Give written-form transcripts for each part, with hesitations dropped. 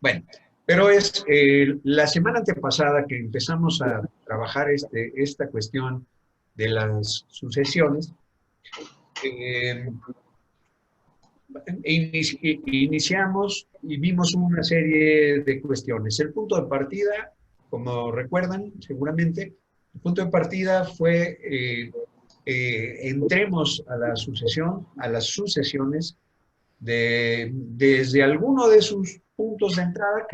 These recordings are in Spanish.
Bueno, pero es la semana antepasada que empezamos a trabajar esta cuestión de las sucesiones, eh, iniciamos y vimos una serie de cuestiones. El punto de partida, como recuerdan seguramente, el punto de partida fue entremos a la sucesión, a las sucesiones desde alguno de sus puntos de entrada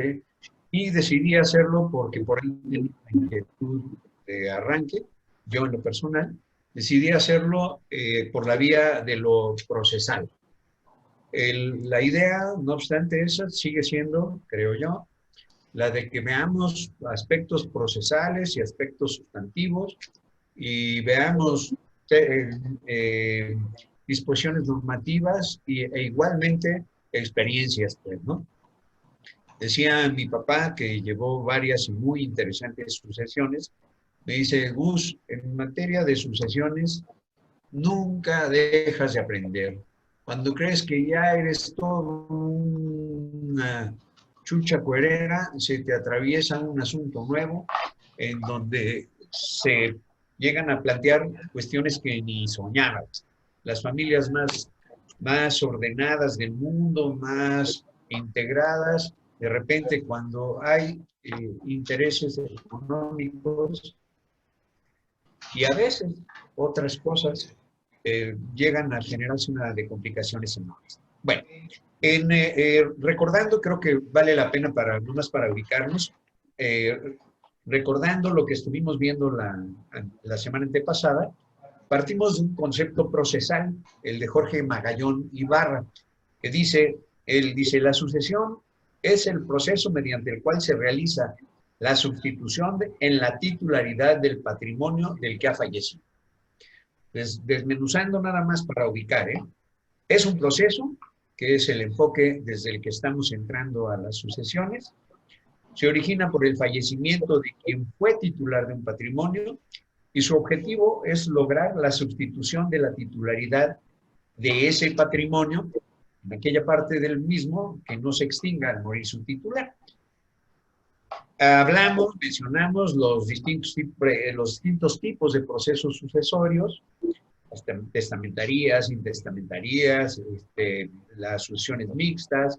y decidí hacerlo porque por ahí tenía una inquietud de arranque, yo en lo personal, decidí hacerlo por la vía de lo procesal. La idea, no obstante esa, sigue siendo, creo yo, la de que veamos aspectos procesales y aspectos sustantivos y veamos eh, eh, disposiciones normativas e igualmente experiencias, pues, ¿no? Decía mi papá, que llevó varias y muy interesantes sucesiones, me dice, Gus, en materia de sucesiones, nunca dejas de aprender. Cuando crees que ya eres todo una chucha cuerera, se te atraviesa un asunto nuevo en donde se llegan a plantear cuestiones que ni soñabas. Las familias más ordenadas del mundo, más integradas, de repente cuando hay intereses económicos y a veces otras cosas llegan a generarse una de complicaciones enormes. Bueno, recordando, creo que vale la pena no más para ubicarnos, recordando lo que estuvimos viendo la semana antepasada, partimos de un concepto procesal, el de Jorge Magallón Ibarra, que él dice, la sucesión es el proceso mediante el cual se realiza la sustitución en la titularidad del patrimonio del que ha fallecido. Desmenuzando nada más para ubicar, es un proceso que es el enfoque desde el que estamos entrando a las sucesiones. Se origina por el fallecimiento de quien fue titular de un patrimonio y su objetivo es lograr la sustitución de la titularidad de ese patrimonio en aquella parte del mismo que no se extinga al morir su titular. Mencionamos los distintos tipos de procesos sucesorios, testamentarías, intestamentarías, las sucesiones mixtas,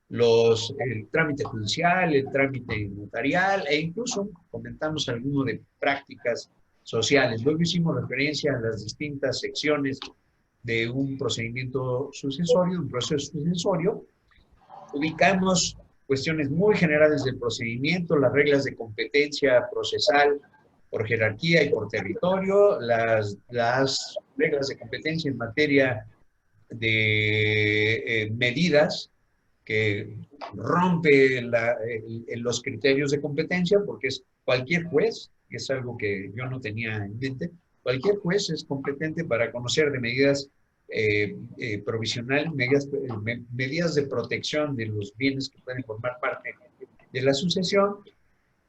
el trámite judicial, el trámite notarial e incluso comentamos alguno de prácticas sociales. Luego hicimos referencia a las distintas secciones de un procedimiento sucesorio, un proceso sucesorio. Ubicamos cuestiones muy generales del procedimiento, las reglas de competencia procesal por jerarquía y por territorio, las reglas de competencia en materia de medidas que rompe los criterios de competencia, porque es cualquier juez, que es algo que yo no tenía en mente, cualquier juez es competente para conocer de medidas provisional, medidas de protección de los bienes que pueden formar parte de la sucesión.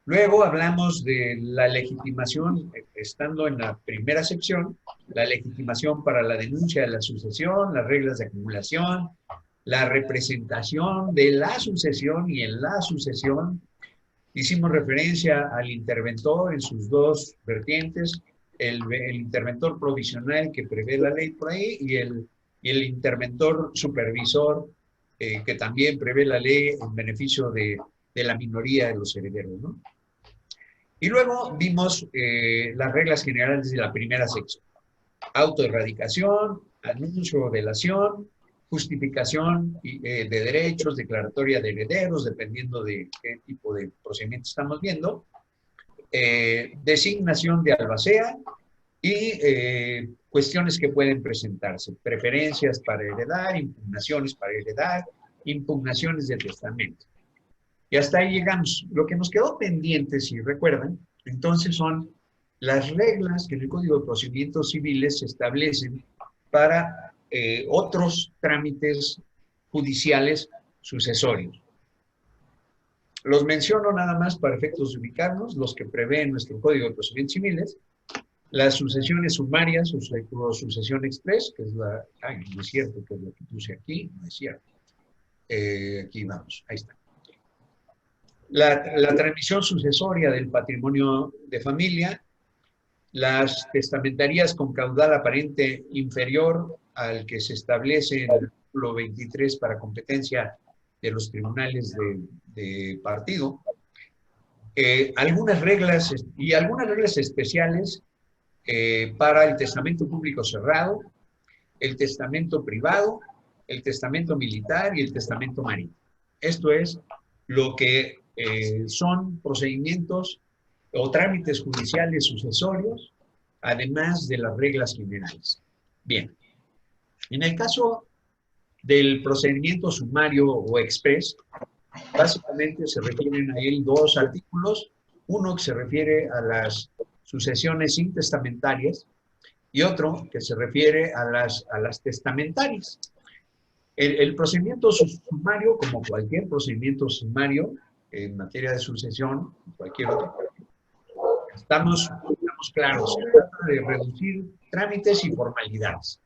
Luego hablamos de la legitimación, estando en la primera sección, la legitimación para la denuncia de la sucesión, las reglas de acumulación, la representación de la sucesión y en la sucesión. Hicimos referencia al interventor en sus dos vertientes, el interventor provisional que prevé la ley por ahí y el interventor supervisor que también prevé la ley en beneficio de la minoría de los herederos, ¿no? Y luego vimos las reglas generales de la primera sección. Autoerradicación, anuncio o delación, justificación de derechos, declaratoria de herederos, dependiendo de qué tipo de procedimiento estamos viendo, designación de albacea y cuestiones que pueden presentarse, preferencias para heredar, impugnaciones para heredar, impugnaciones de testamento. Y hasta ahí llegamos. Lo que nos quedó pendiente, si recuerdan, entonces son las reglas que en el Código de Procedimientos Civiles se establecen para otros trámites judiciales sucesorios. Los menciono nada más para efectos de ubicarnos, los que prevé nuestro Código de Procedimientos Civiles, las sucesiones sumarias o sucesión express, que es la... Ay, no es cierto que es lo que puse aquí, no es cierto. Aquí vamos, ahí está. La transmisión sucesoria del patrimonio de familia, las testamentarías con caudal aparente inferior al que se establece en el artículo 23 para competencia de los tribunales de partido, algunas reglas y algunas reglas especiales para el testamento público cerrado, el testamento privado, el testamento militar y el testamento marítimo. Esto es lo que son procedimientos o trámites judiciales sucesorios, además de las reglas generales. Bien, en el caso del procedimiento sumario o express, básicamente se refieren a él dos artículos, uno que se refiere a las sucesiones intestamentarias y otro que se refiere a las testamentarias. El procedimiento sumario, como cualquier procedimiento sumario en materia de sucesión, cualquier otro, estamos claros, se trata de reducir trámites y formalidades.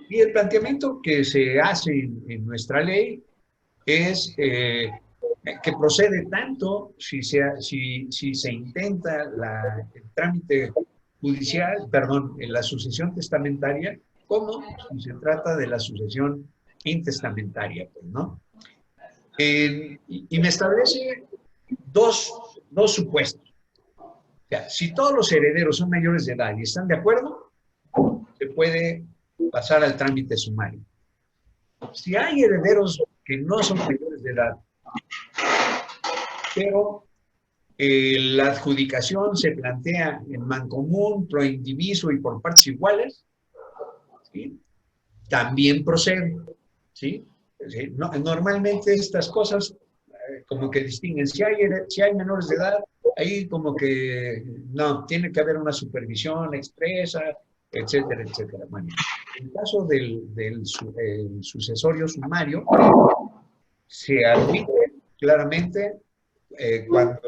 Y el planteamiento que se hace en nuestra ley es que procede tanto si se intenta el trámite judicial, perdón, en la sucesión testamentaria, como si se trata de la sucesión intestamentaria, pues, ¿no? Y me establece dos supuestos. O sea, si todos los herederos son mayores de edad y están de acuerdo, se puede pasar al trámite sumario. Si hay herederos que no son mayores de edad, pero la adjudicación se plantea en mancomún, pro indiviso y por partes iguales, ¿sí? También procede, ¿sí? No, normalmente estas cosas como que distinguen, si hay menores de edad, ahí como que no, tiene que haber una supervisión expresa, etcétera, etcétera. Bueno, en el caso del sucesorio sumario, se admite claramente cuando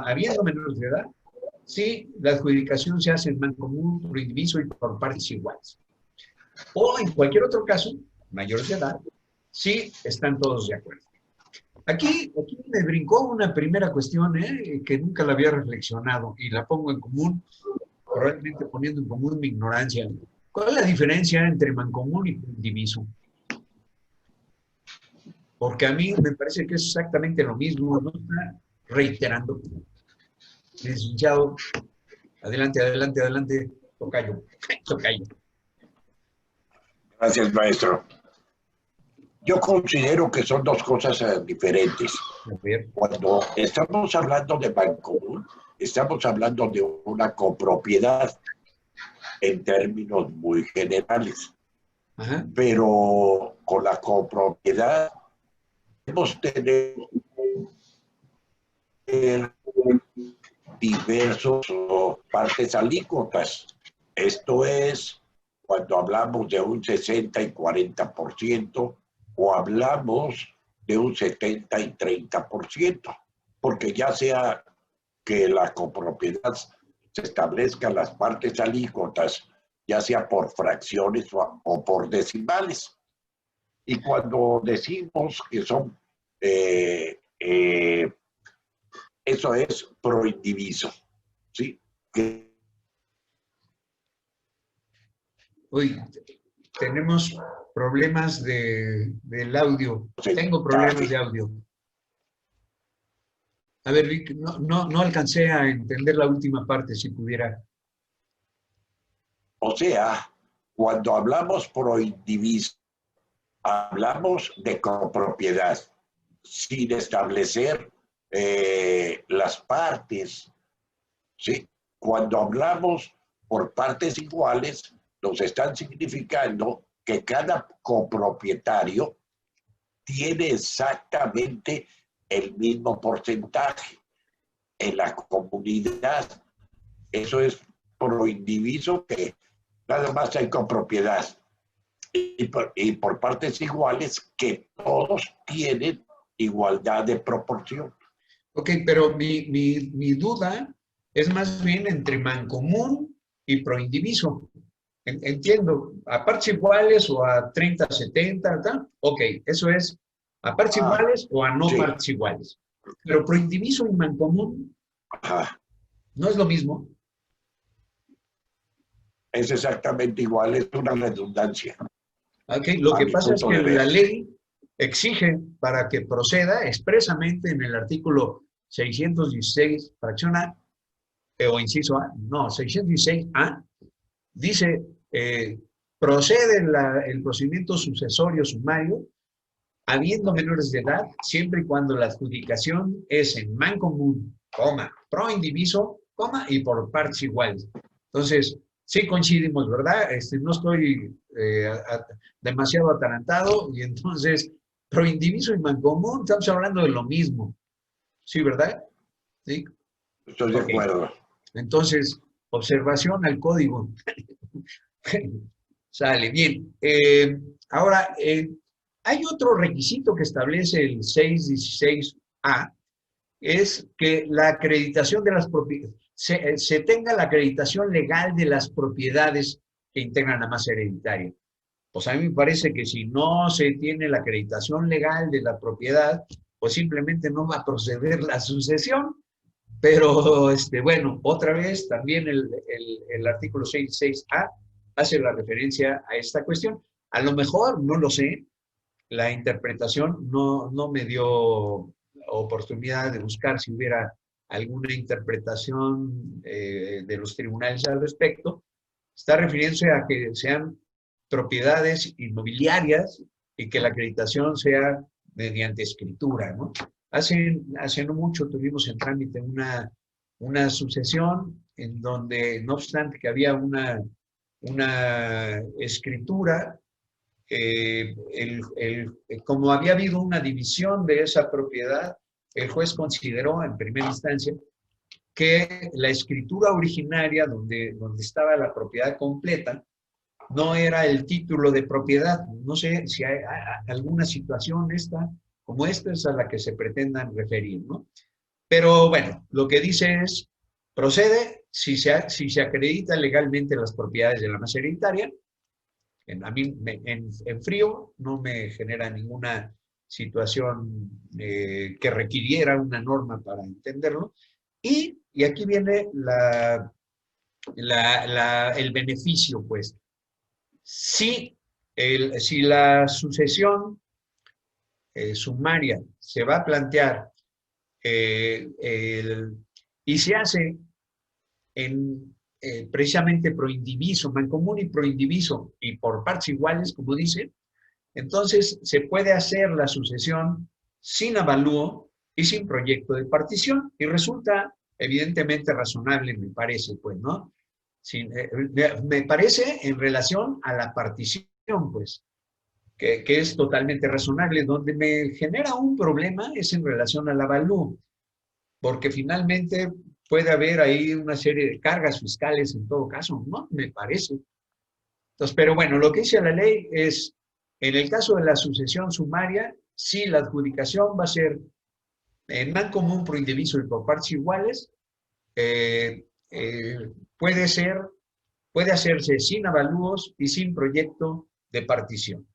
habiendo menores de edad, sí, la adjudicación se hace en mancomun, por indiviso y por partes iguales. O en cualquier otro caso, mayores de edad, sí están todos de acuerdo. Aquí me brincó una primera cuestión que nunca la había reflexionado y la pongo en común, probablemente poniendo en común mi ignorancia. ¿Cuál es la diferencia entre mancomún y indiviso? Porque a mí me parece que es exactamente lo mismo, no está reiterando. Licenciado, adelante, tocayo. Gracias, maestro. Yo considero que son dos cosas diferentes. Cuando estamos hablando de mancomún, estamos hablando de una copropiedad en términos muy generales. Ajá. Pero con la copropiedad debemos tener diversos partes alícuotas. Esto es cuando hablamos de un 60 y 40%, o hablamos de un 70 y 30%, porque ya sea que la copropiedad se establezcan las partes alícuotas, ya sea por fracciones o por decimales. Y cuando decimos que son, eso es pro indiviso, ¿sí? Uy, tenemos problemas del audio. Tengo problemas de audio. A ver, Rick, no alcancé a entender la última parte, si pudiera. O sea, cuando hablamos pro indiviso, hablamos de copropiedad, sin establecer las partes, ¿sí? Cuando hablamos por partes iguales, nos están significando que cada copropietario tiene exactamente el mismo porcentaje en la comunidad. Eso es pro indiviso, que nada más hay copropiedad. Y por partes iguales, que todos tienen igualdad de proporción. Ok, pero mi duda es más bien entre mancomún y proindiviso. Entiendo, a partes iguales o a 30, 70, ¿tá? Ok, eso es a partes iguales o a no sí. partes iguales. Pero proindiviso y mancomún Ajá. no es lo mismo. Es exactamente igual, es una redundancia. Okay. Lo A que mi pasa es punto que de ver. la ley exige para que proceda expresamente en el artículo 616, fracción A, o inciso A, no, 616A, dice, procede el procedimiento sucesorio sumario habiendo menores de edad, siempre y cuando la adjudicación es en mancomún, coma, pro indiviso, coma, y por partes iguales. Entonces, sí coincidimos, ¿verdad? No estoy demasiado atarantado, y entonces, pro indiviso y mancomún, estamos hablando de lo mismo. ¿Sí, verdad? ¿Sí? Estoy de Ok. acuerdo. Entonces, observación al código. Sale, bien. Ahora, hay otro requisito que establece el 616A, es que la acreditación de las propiedades, se tenga la acreditación legal de las propiedades que integran la masa hereditaria. Pues a mí me parece que si no se tiene la acreditación legal de la propiedad, pues simplemente no va a proceder la sucesión. Pero, bueno, otra vez también el artículo 66A hace la referencia a esta cuestión. A lo mejor, no lo sé, la interpretación no me dio oportunidad de buscar si hubiera alguna interpretación de los tribunales al respecto. Está refiriéndose a que sean propiedades inmobiliarias y que la acreditación sea mediante escritura, ¿no? Hace no mucho tuvimos en trámite una sucesión en donde, no obstante que había una escritura, como había habido una división de esa propiedad, el juez consideró en primera instancia que la escritura originaria, donde estaba la propiedad completa, no era el título de propiedad. No sé si hay alguna situación como esta es a la que se pretendan referir, ¿no? Pero bueno, lo que dice es, procede si se acredita legalmente las propiedades de la masa hereditaria. A mí en frío no me genera ninguna situación que requiriera una norma para entenderlo. Y aquí viene el beneficio, pues. Si la sucesión sumaria se va a plantear y se hace precisamente proindiviso, mancomún y proindiviso, y por partes iguales, como dice, entonces se puede hacer la sucesión sin avalúo y sin proyecto de partición, y resulta evidentemente razonable, me parece, pues, ¿no? Me parece en relación a la partición, pues, que es totalmente razonable. Donde me genera un problema es en relación al avalúo, porque finalmente puede haber ahí una serie de cargas fiscales en todo caso, ¿no? Me parece. Entonces, pero bueno, lo que dice la ley es, en el caso de la sucesión sumaria, sí, la adjudicación va a ser en mancomún, proindiviso y por partes iguales, eh, eh, puede hacerse sin avalúos y sin proyecto de partición.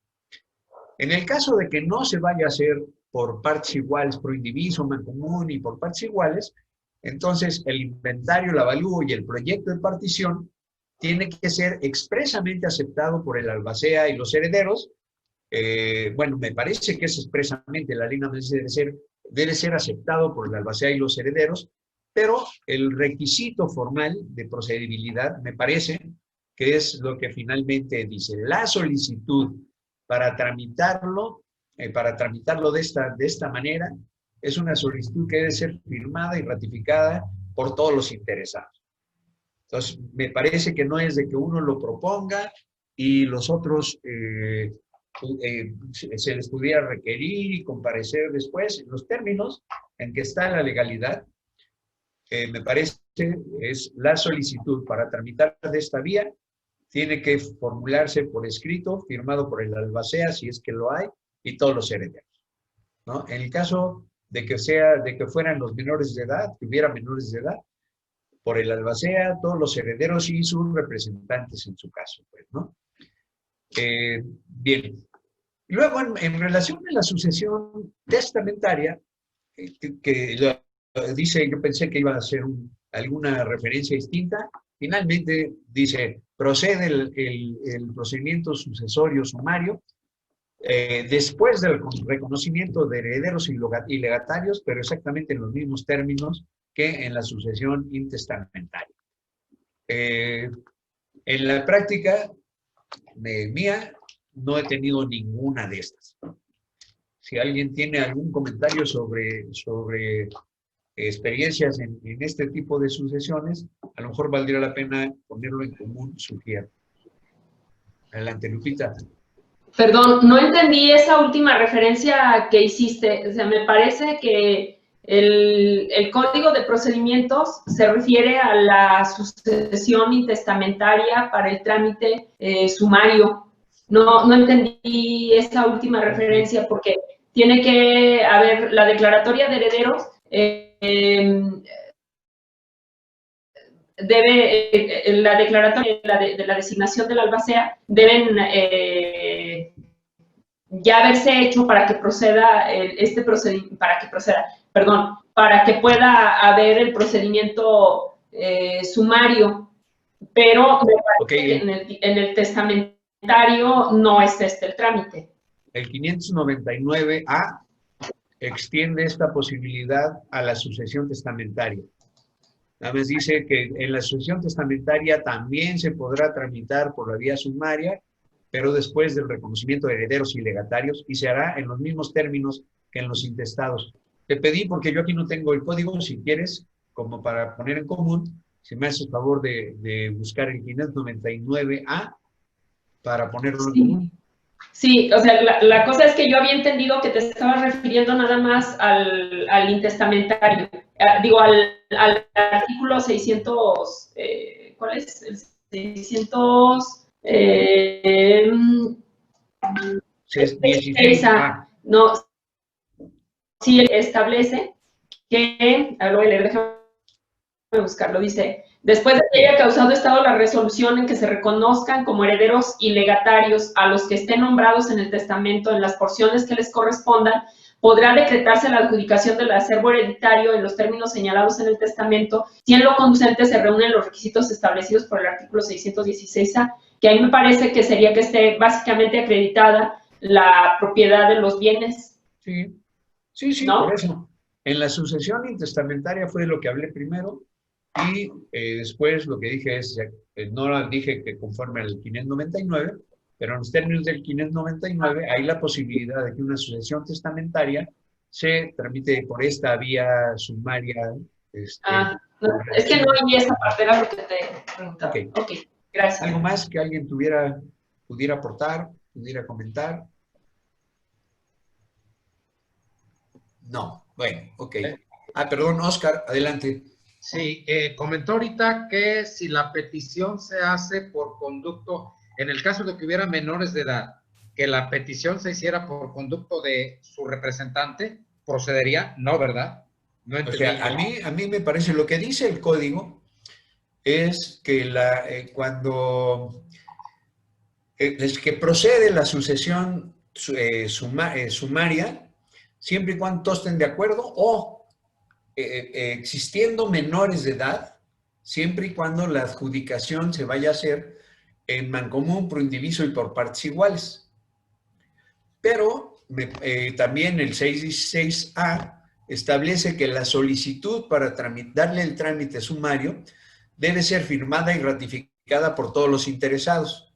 En el caso de que no se vaya a hacer por partes iguales, proindiviso, mancomún y por partes iguales, entonces el inventario, el avalúo y el proyecto de partición tiene que ser expresamente aceptado por el albacea y los herederos. Bueno, me parece que es expresamente, la ley debe ser aceptado por el albacea y los herederos, pero el requisito formal de procedibilidad me parece que es lo que finalmente dice. La solicitud para tramitarlo de esta manera, es una solicitud que debe ser firmada y ratificada por todos los interesados. Entonces, me parece que no es de que uno lo proponga y los otros se les pudiera requerir y comparecer después en los términos en que está la legalidad. Me parece es la solicitud para tramitar de esta vía tiene que formularse por escrito, firmado por el albacea, si es que lo hay, y todos los herederos, ¿no? En el caso de que fueran los menores de edad, que hubiera menores de edad, por el albacea, todos los herederos y sus representantes en su caso, pues, ¿no? Bien. Luego, en relación a la sucesión testamentaria, dice, yo pensé que iba a ser alguna referencia distinta, finalmente dice, procede el procedimiento sucesorio sumario después del reconocimiento de herederos y legatarios, pero exactamente en los mismos términos que en la sucesión intestamentaria. En la práctica mía no he tenido ninguna de estas. Si alguien tiene algún comentario sobre experiencias en este tipo de sucesiones, a lo mejor valdría la pena ponerlo en común, sugiero. Adelante, Lupita. Perdón, no entendí esa última referencia que hiciste. O sea, me parece que el Código de Procedimientos se refiere a la sucesión intestamentaria para el trámite sumario. No entendí esa última referencia porque tiene que haber la declaratoria de herederos. La declaratoria de la designación del albacea deben ya haberse hecho para que proceda para que pueda haber el procedimiento sumario, pero me parece que en el testamentario no es el trámite. El 599A extiende esta posibilidad a la sucesión testamentaria. Nada más dice que en la sucesión testamentaria también se podrá tramitar por la vía sumaria, pero después del reconocimiento de herederos y legatarios, y se hará en los mismos términos que en los intestados. Te pedí, porque yo aquí no tengo el código, si quieres, como para poner en común, si me haces favor de buscar el 599A para ponerlo en común. Sí, o sea, la cosa es que yo había entendido que te estabas refiriendo nada más al intestamentario, digo, al artículo 600, ¿cuál es? El 600... 16, no, sí establece que, a ver, lo voy a leer, déjame buscarlo, dice, después de que haya causado estado la resolución en que se reconozcan como herederos y legatarios a los que estén nombrados en el testamento en las porciones que les correspondan, podrá decretarse la adjudicación del acervo hereditario en los términos señalados en el testamento, si en lo conducente se reúnen los requisitos establecidos por el artículo 616A, que a mí me parece que sería que esté básicamente acreditada la propiedad de los bienes. Sí, sí, sí, ¿no? Por eso. En la sucesión intestamentaria fue lo que hablé primero, y después lo que dije es, no dije que conforme al 599, pero en los términos del 599 hay la posibilidad de que una sucesión testamentaria se tramite por esta vía sumaria. No, es que no hay esa parte, era lo que te preguntaba. Ok, gracias. ¿Algo más que alguien pudiera aportar, pudiera comentar? No, bueno, ok. Perdón, Oscar, adelante. Sí, comentó ahorita que si la petición se hace por conducto, en el caso de que hubiera menores de edad, que la petición se hiciera por conducto de su representante, procedería, no, ¿verdad? No entendí. O sea, a mí me parece, lo que dice el código es que cuando es que procede la sucesión sumaria, siempre y cuando todos estén de acuerdo, o existiendo menores de edad, siempre y cuando la adjudicación se vaya a hacer en mancomún, pro indiviso y por partes iguales. Pero también el 616A establece que la solicitud para darle el trámite sumario debe ser firmada y ratificada por todos los interesados.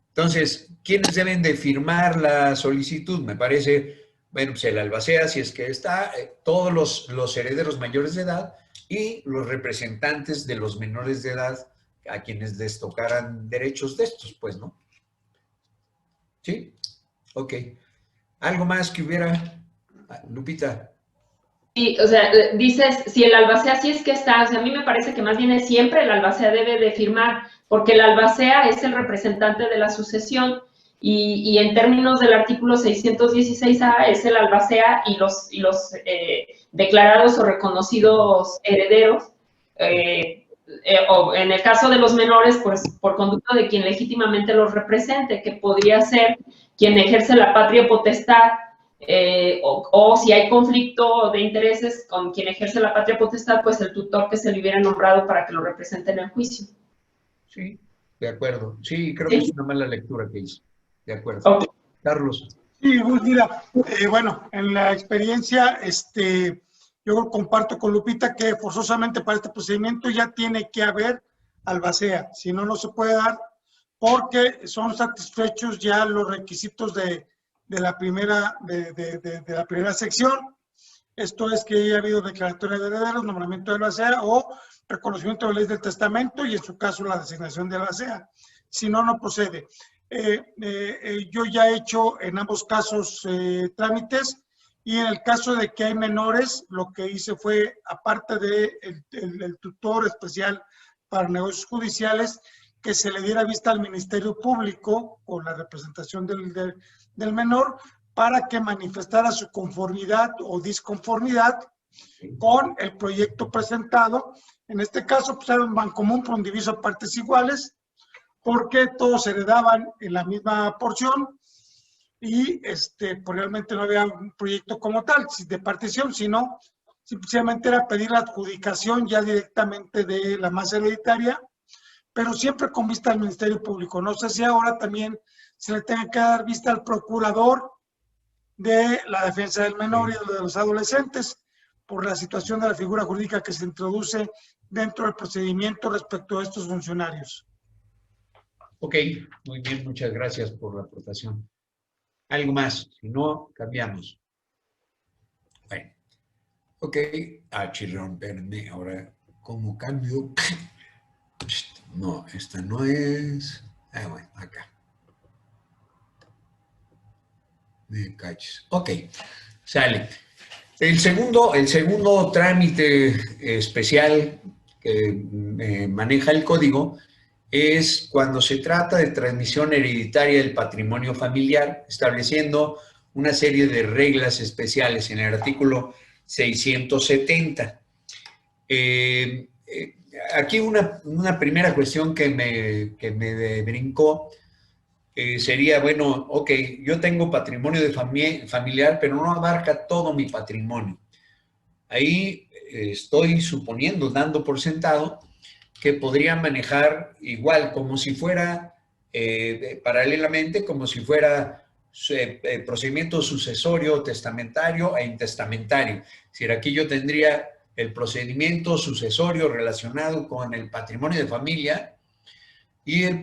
Entonces, ¿quiénes deben de firmar la solicitud? Me parece, bueno, pues el albacea, si es que está, todos los herederos mayores de edad y los representantes de los menores de edad a quienes les tocaran derechos de estos, pues, ¿no? ¿Sí? Ok. ¿Algo más que hubiera, Lupita? Sí, o sea, dices, si el albacea sí es que está, o sea, a mí me parece que más bien es siempre el albacea debe de firmar, porque el albacea es el representante de la sucesión y en términos del artículo 616A es el albacea y los declarados o reconocidos herederos, o en el caso de los menores, pues por conducto de quien legítimamente los represente, que podría ser quien ejerce la patria potestad, o si hay conflicto de intereses con quien ejerce la patria potestad, pues el tutor que se le hubiera nombrado para que lo represente en el juicio. Sí, de acuerdo. Sí, creo Sí. que es una mala lectura que hice. De acuerdo. Okay. Carlos. Sí, pues mira, bueno, en la experiencia, yo comparto con Lupita que forzosamente para este procedimiento ya tiene que haber albacea, si no, no se puede dar porque son satisfechos ya los requisitos de la primera sección. Esto es que haya habido declaratoria de herederos, nombramiento de albacea o reconocimiento de ley del testamento y en su caso la designación de albacea. Si no, no procede. Yo ya he hecho en ambos casos trámites y en el caso de que hay menores, lo que hice fue, aparte del tutor especial para negocios judiciales, que se le diera vista al Ministerio Público con la representación del menor para que manifestara su conformidad o disconformidad con el proyecto presentado. En este caso, pues era un bancomún por un diviso a partes iguales, porque todos heredaban en la misma porción y pues realmente no había un proyecto como tal de partición, sino simplemente era pedir la adjudicación ya directamente de la masa hereditaria, pero siempre con vista al Ministerio Público. No sé si ahora también se le tenga que dar vista al procurador de la defensa del menor y de los adolescentes por la situación de la figura jurídica que se introduce dentro del procedimiento respecto a estos funcionarios. Ok, muy bien, muchas gracias por la aportación. ¿Algo más? Si no, cambiamos. Bueno, ok. Chirrón, espérenme, ahora, ¿cómo cambio? No, esta no es. Bueno, acá. Me caches. Ok, sale. El segundo trámite especial que maneja el código es cuando se trata de transmisión hereditaria del patrimonio familiar, estableciendo una serie de reglas especiales en el artículo 670. Aquí una primera cuestión que me brincó sería, bueno, ok, yo tengo patrimonio de familiar, pero no abarca todo mi patrimonio. Ahí estoy suponiendo, dando por sentado, que podría manejar igual, como si fuera, paralelamente, como si fuera procedimiento sucesorio, testamentario e intestamentario. Es decir, aquí yo tendría el procedimiento sucesorio relacionado con el patrimonio de familia y el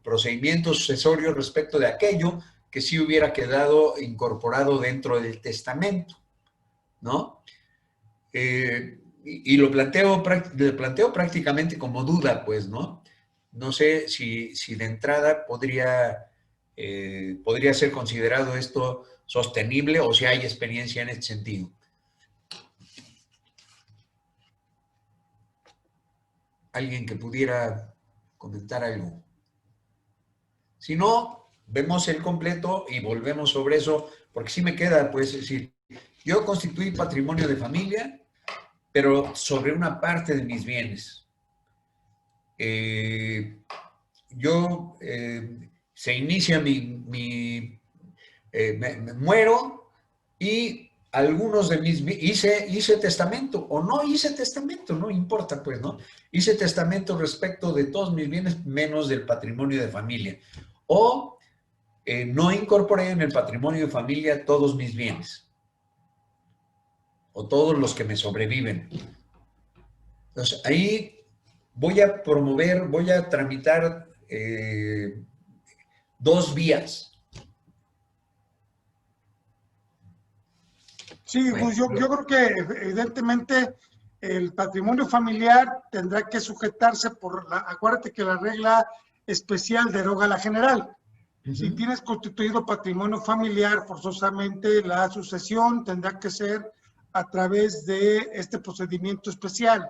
procedimiento sucesorio respecto de aquello que sí hubiera quedado incorporado dentro del testamento, ¿no? Y lo planteo prácticamente como duda, pues, ¿no? No sé si de entrada podría ser considerado esto sostenible o si hay experiencia en este sentido. Alguien que pudiera comentar algo. Si no, vemos el completo y volvemos sobre eso, porque sí me queda, pues, decir, yo constituí patrimonio de familia, pero sobre una parte de mis bienes. Se inicia me muero y algunos de mis hice testamento o no hice testamento, no importa, pues, ¿no? Hice testamento respecto de todos mis bienes menos del patrimonio de familia. O no incorporé en el patrimonio de familia todos mis bienes o todos los que me sobreviven. Entonces, ahí voy a tramitar dos vías. Sí, pues yo creo que evidentemente el patrimonio familiar tendrá que sujetarse acuérdate que la regla especial deroga la general. Si tienes constituido patrimonio familiar, forzosamente la sucesión tendrá que ser a través de este procedimiento especial.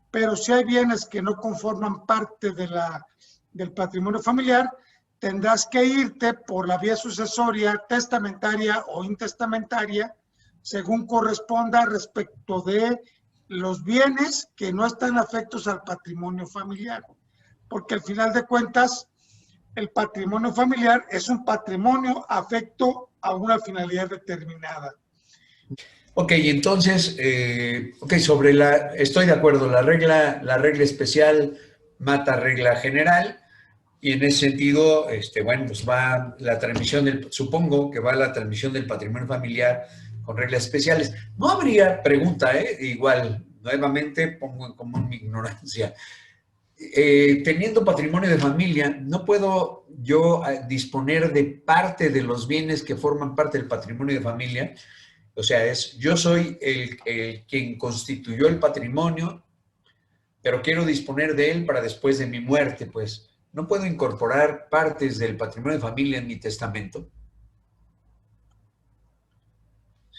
Pero si hay bienes que no conforman parte del patrimonio familiar, tendrás que irte por la vía sucesoria, testamentaria o intestamentaria, según corresponda respecto de los bienes que no están afectos al patrimonio familiar. Porque al final de cuentas, el patrimonio familiar es un patrimonio afecto a una finalidad determinada. Ok, entonces, estoy de acuerdo, la regla especial mata regla general, y en ese sentido, bueno, pues va la transmisión supongo que va la transmisión del patrimonio familiar con reglas especiales. No habría pregunta, igual, nuevamente pongo en común mi ignorancia. Teniendo patrimonio de familia, ¿no puedo yo disponer de parte de los bienes que forman parte del patrimonio de familia? O sea, yo soy el quien constituyó el patrimonio, pero quiero disponer de él para después de mi muerte, pues. ¿No puedo incorporar partes del patrimonio de familia en mi testamento?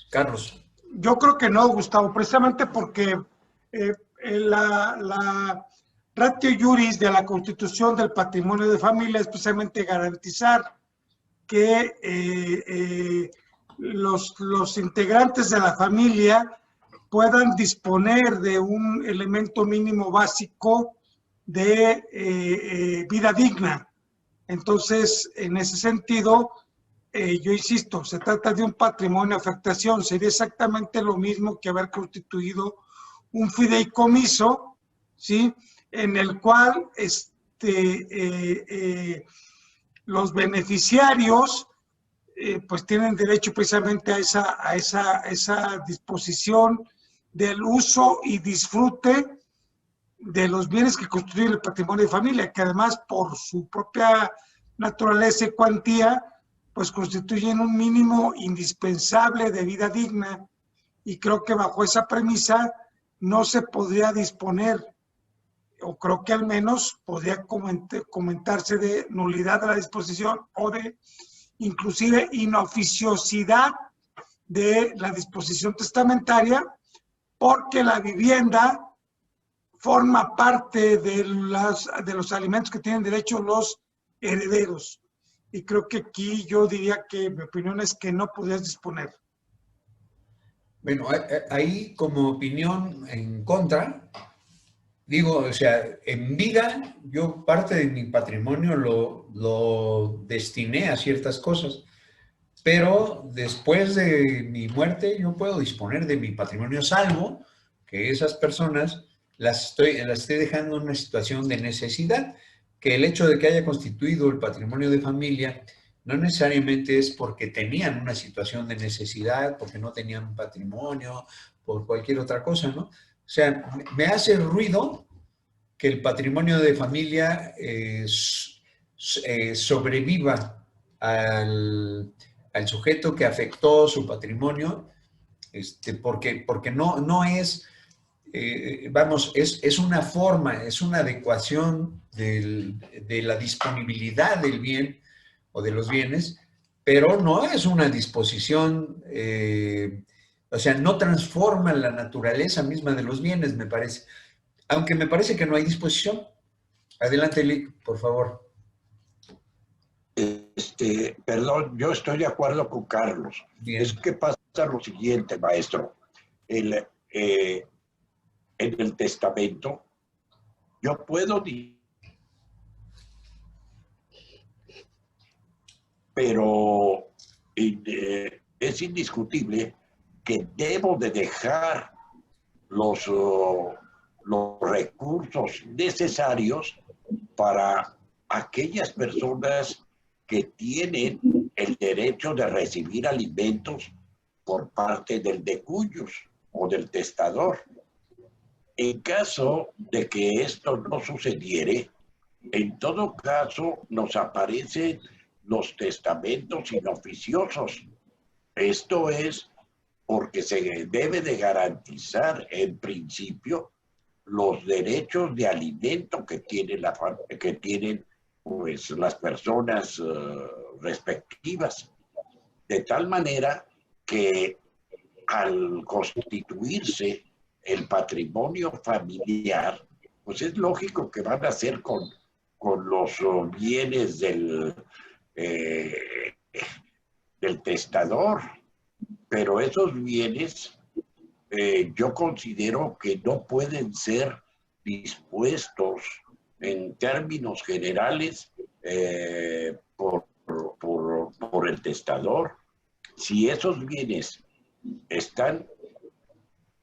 Carlos. Yo creo que no, Gustavo, precisamente porque la ratio iuris de la constitución del patrimonio de familia es precisamente garantizar que los integrantes de la familia puedan disponer de un elemento mínimo básico de vida digna. Entonces, en ese sentido, yo insisto, se trata de un patrimonio de afectación, sería exactamente lo mismo que haber constituido un fideicomiso, ¿sí? En el cual los beneficiarios pues tienen derecho precisamente a esa disposición del uso y disfrute de los bienes que constituyen el patrimonio de familia, que además por su propia naturaleza y cuantía, pues constituyen un mínimo indispensable de vida digna, y creo que bajo esa premisa no se podría disponer, o creo que al menos podría comentarse de nulidad de la disposición o de inclusive inoficiosidad de la disposición testamentaria, porque la vivienda forma parte de los alimentos que tienen derecho los herederos. Y creo que aquí yo diría que mi opinión es que no podrías disponer. Bueno, ahí como opinión en contra, digo, o sea, en vida yo parte de mi patrimonio lo destiné a ciertas cosas, pero después de mi muerte yo puedo disponer de mi patrimonio, salvo que esas personas las estoy dejando en una situación de necesidad, que el hecho de que haya constituido el patrimonio de familia no necesariamente es porque tenían una situación de necesidad, porque no tenían patrimonio, por cualquier otra cosa, ¿no? O sea, me hace ruido que el patrimonio de familia sobreviva al sujeto que afectó su patrimonio, porque no es, vamos, es una forma, es una adecuación de la disponibilidad del bien o de los bienes, pero no es una disposición, o sea, no transforma la naturaleza misma de los bienes, me parece. Aunque me parece que no hay disposición. Adelante, Lic, por favor. Perdón, yo estoy de acuerdo con Carlos. Bien. Es que pasa lo siguiente, maestro. En el testamento, yo puedo, pero es indiscutible que debo de dejar los recursos necesarios para aquellas personas que tienen el derecho de recibir alimentos por parte del decuyos o del testador. En caso de que esto no sucediere, en todo caso nos aparecen los testamentos inoficiosos. Esto es porque se debe de garantizar en principio los derechos de alimento que tienen pues, las personas respectivas. De tal manera que al constituirse el patrimonio familiar, pues es lógico que van a ser con los bienes del testador, pero esos bienes yo considero que no pueden ser dispuestos en términos generales por el testador. Si esos bienes están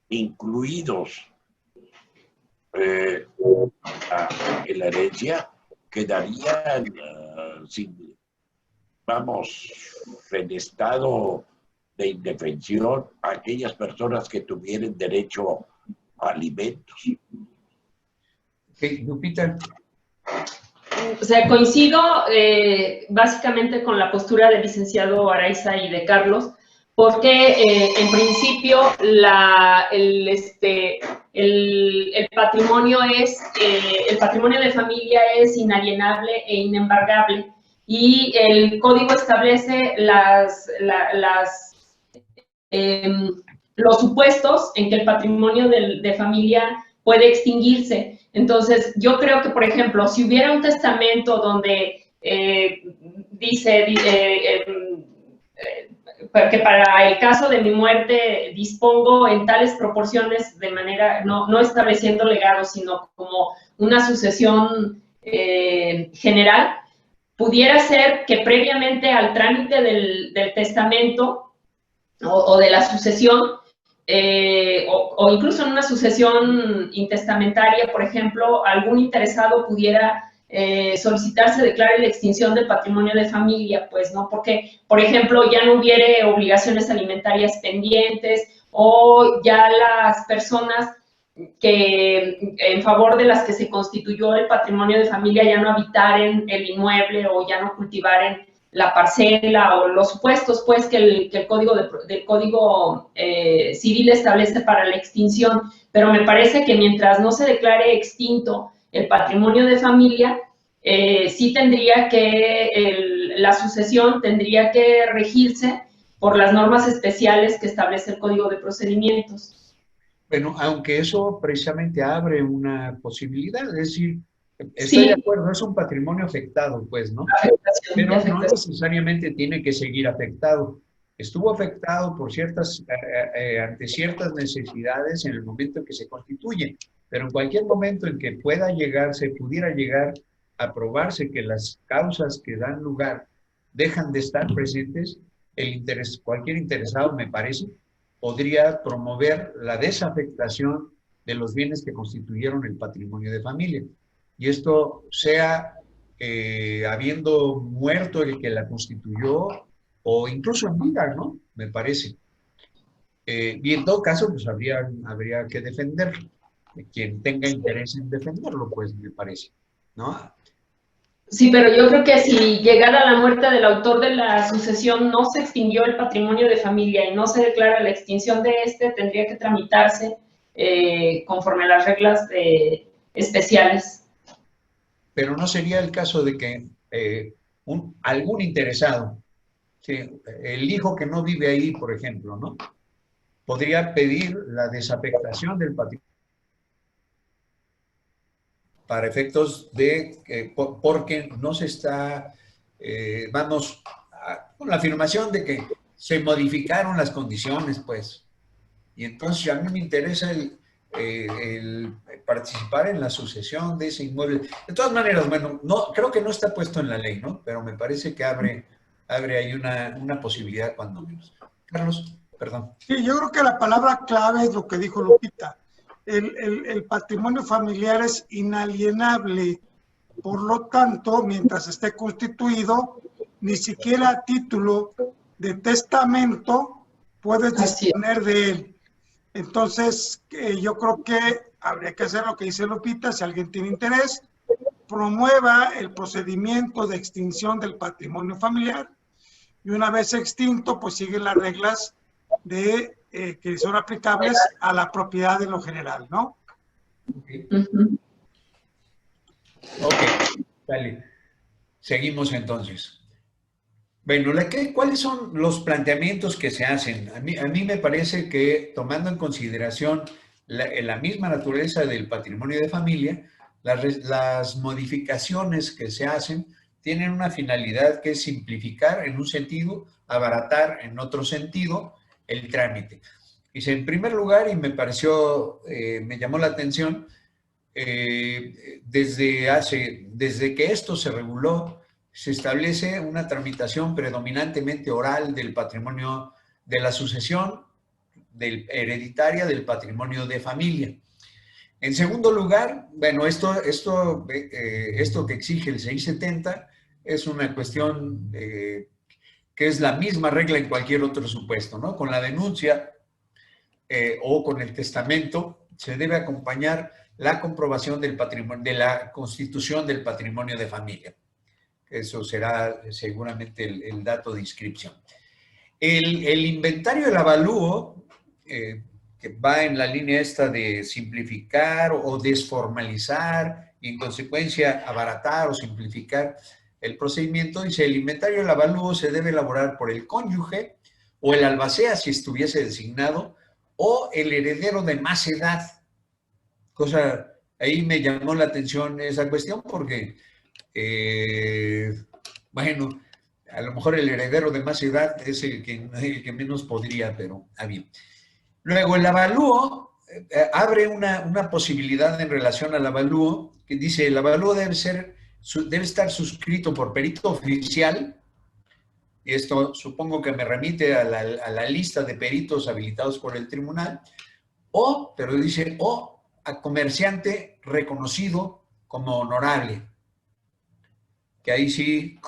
incluidos en la herencia, quedarían en estado de indefensión aquellas personas que tuvieran derecho a alimentos. Lupita. O sea, coincido básicamente con la postura del licenciado Araiza y de Carlos, porque en principio el patrimonio de familia es inalienable e inembargable, y el código establece los supuestos en que el patrimonio de familia puede extinguirse. Entonces, yo creo que, por ejemplo, si hubiera un testamento donde dice que para el caso de mi muerte dispongo en tales proporciones, de manera, no estableciendo legados, sino como una sucesión general, pudiera ser que previamente al trámite del testamento o de la sucesión, o incluso en una sucesión intestamentaria, por ejemplo, algún interesado pudiera solicitar se declare la extinción del patrimonio de familia, pues, ¿no? Porque, por ejemplo, ya no hubiere obligaciones alimentarias pendientes, o ya las personas que en favor de las que se constituyó el patrimonio de familia ya no habitaren el inmueble o ya no cultivaren la parcela, o los supuestos, pues, que el código civil establece para la extinción. Pero me parece que mientras no se declare extinto el patrimonio de familia, sí tendría que, la sucesión tendría que regirse por las normas especiales que establece el Código de Procedimientos. Bueno, aunque eso precisamente abre una posibilidad, es decir, estoy de acuerdo, es un patrimonio afectado, pues, ¿no? Pero no necesariamente tiene que seguir afectado. Estuvo afectado por ante ciertas necesidades en el momento en que se constituye, pero en cualquier momento en que pudiera llegar a probarse que las causas que dan lugar dejan de estar presentes, cualquier interesado, me parece, podría promover la desafectación de los bienes que constituyeron el patrimonio de familia. Y esto sea habiendo muerto el que la constituyó, o incluso en vida, ¿no? Me parece. Y en todo caso, pues habría que defenderlo. Quien tenga interés en defenderlo, pues me parece, ¿no? Sí, pero yo creo que si llegara la muerte del autor de la sucesión, no se extinguió el patrimonio de familia y no se declara la extinción de tendría que tramitarse conforme a las reglas especiales. Pero no sería el caso de que algún interesado, ¿sí? El hijo que no vive ahí, por ejemplo, ¿no? Podría pedir la desafectación del patrimonio para efectos de porque no se está, con la afirmación de que se modificaron las condiciones, pues. Y entonces a mí me interesa el participar en la sucesión de ese inmueble. De todas maneras, bueno, creo que no está puesto en la ley, ¿no? Pero me parece que abre ahí una posibilidad cuando menos. Carlos, perdón. Sí, yo creo que la palabra clave es lo que dijo Lupita. El patrimonio familiar es inalienable, por lo tanto, mientras esté constituido, ni siquiera a título de testamento puedes disponer de él. Entonces, yo creo que habría que hacer lo que dice Lupita, si alguien tiene interés, promueva el procedimiento de extinción del patrimonio familiar, y una vez extinto, pues siguen las reglas que son aplicables a la propiedad de lo general, ¿no? Ok, dale. Seguimos entonces. Bueno, ¿cuáles son los planteamientos que se hacen? A mí me parece que, tomando en consideración la misma naturaleza del patrimonio de familia, las modificaciones que se hacen tienen una finalidad que es simplificar en un sentido, abaratar en otro sentido el trámite. Dice, en primer lugar, y me llamó la atención, desde que esto se reguló, se establece una tramitación predominantemente oral del patrimonio de la sucesión hereditaria del patrimonio de familia. En segundo lugar, bueno, esto que exige el 670 es una cuestión que es la misma regla en cualquier otro supuesto, ¿no? Con la denuncia o con el testamento se debe acompañar la comprobación del patrimonio, de la constitución del patrimonio de familia. Eso será seguramente el dato de inscripción. El inventario del avalúo, que va en la línea esta de simplificar o desformalizar y en consecuencia abaratar o simplificar el procedimiento, dice: el inventario del avalúo se debe elaborar por el cónyuge o el albacea si estuviese designado, o el heredero de más edad. Ahí me llamó la atención esa cuestión porque, bueno, a lo mejor el heredero de más edad es el que menos podría, pero bien. Luego, el avalúo abre una posibilidad en relación al avalúo, que dice: el avalúo debe estar suscrito por perito oficial, y esto supongo que me remite a la lista de peritos habilitados por el tribunal, pero dice, o a comerciante reconocido como honorable, que ahí sí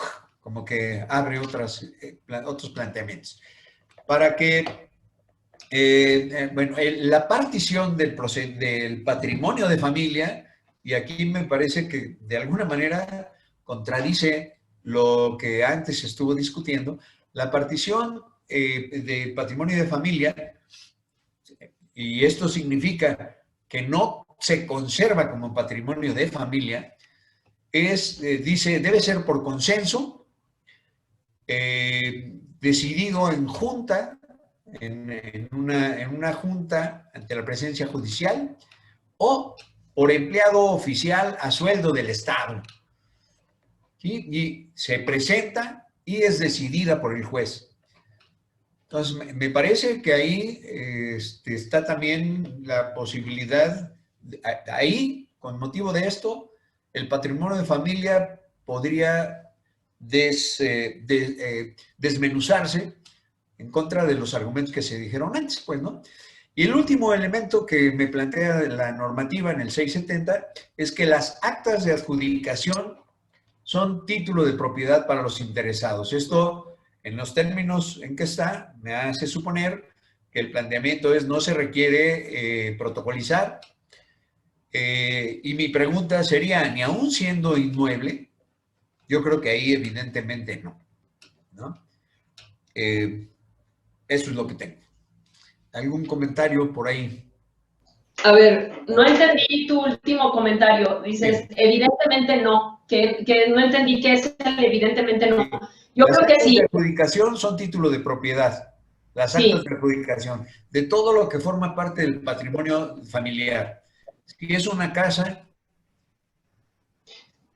como que abre otros planteamientos. Para que, bueno, la partición del patrimonio de familia, y aquí me parece que de alguna manera contradice lo que antes estuvo discutiendo, la partición de patrimonio de familia, y esto significa que no se conserva como patrimonio de familia, dice, debe ser por consenso, decidido en junta, en una junta ante la presencia judicial, o por empleado oficial a sueldo del Estado. ¿Sí? Y se presenta y es decidida por el juez. Entonces, me parece que ahí está también la posibilidad, ahí, con motivo de esto, el patrimonio de familia podría desmenuzarse en contra de los argumentos que se dijeron antes, pues, ¿no? Y el último elemento que me plantea la normativa en el 670 es que las actas de adjudicación son título de propiedad para los interesados. Esto, en los términos en que está, me hace suponer que el planteamiento es: no se requiere protocolizar. Y mi pregunta sería: ni aún siendo inmueble, yo creo que ahí evidentemente no. Eso es lo que tengo. ¿Algún comentario por ahí? A ver, no entendí tu último comentario. Dices, sí, evidentemente no, que no entendí qué es el evidentemente no. Yo creo que sí. Las actas de adjudicación son título de propiedad. Las actas de adjudicación, de todo lo que forma parte del patrimonio familiar. Si es una casa...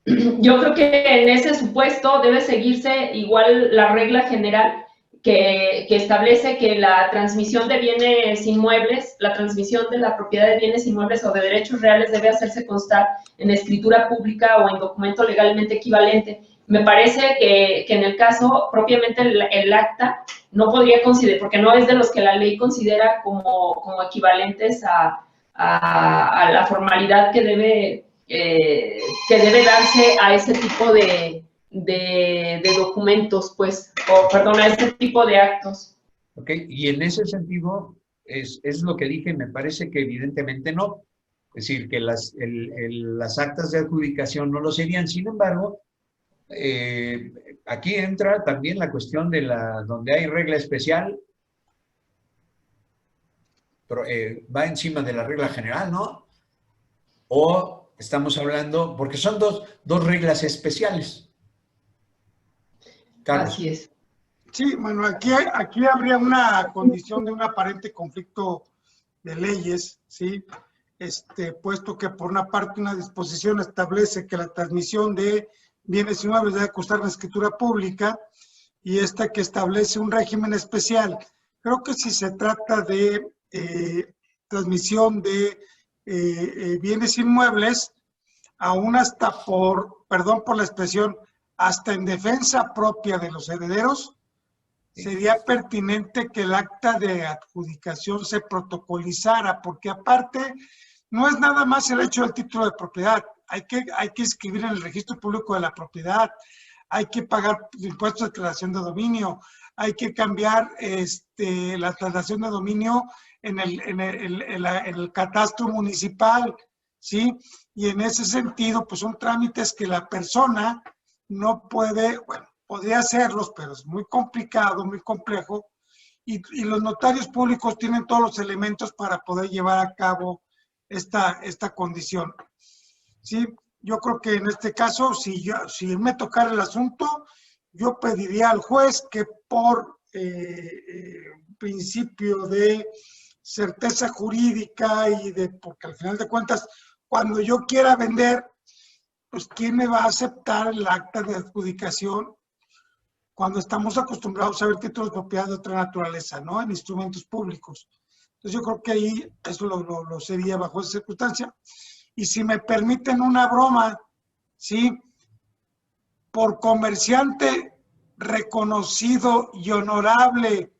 Yo creo que en ese supuesto debe seguirse igual la regla general que establece que la transmisión de bienes inmuebles, la transmisión de la propiedad de bienes inmuebles o de derechos reales debe hacerse constar en escritura pública o en documento legalmente equivalente. Me parece que en el caso propiamente el acta no podría considerar, porque no es de los que la ley considera como equivalentes a la formalidad que debe darse a ese tipo de documentos, pues, a este tipo de actos. Ok, y en ese sentido es lo que dije, me parece que evidentemente no. Es decir, que las actas de adjudicación no lo serían. Sin embargo, aquí entra también la cuestión de donde hay regla especial, pero, va encima de la regla general, ¿no? O estamos hablando, porque son dos reglas especiales. Carlos. Así es. Sí, bueno, aquí habría una condición de un aparente conflicto de leyes, ¿sí? Puesto que por una parte una disposición establece que la transmisión de bienes inmuebles debe constar en escritura pública y esta que establece un régimen especial. Creo que si se trata de transmisión de bienes inmuebles, aún hasta perdón por la expresión, hasta en defensa propia de los herederos, sería pertinente que el acta de adjudicación se protocolizara, porque aparte no es nada más el hecho del título de propiedad, hay que escribir en el registro público de la propiedad, hay que pagar impuestos de declaración de dominio, hay que cambiar la traslación de dominio en el catastro municipal, ¿sí? Y en ese sentido, pues son trámites que la persona no puede, bueno, podría hacerlos, pero es muy complicado, muy complejo, y los notarios públicos tienen todos los elementos para poder llevar a cabo esta condición. ¿Sí? Yo creo que en este caso, si me tocara el asunto, yo pediría al juez que por principio de certeza jurídica porque al final de cuentas, cuando yo quiera vender, pues ¿quién me va a aceptar el acta de adjudicación cuando estamos acostumbrados a ver títulos de propiedad de otra naturaleza, ¿no? En instrumentos públicos. Entonces yo creo que ahí eso lo sería bajo esa circunstancia. Y si me permiten una broma, ¿sí? Por comerciante reconocido y honorable,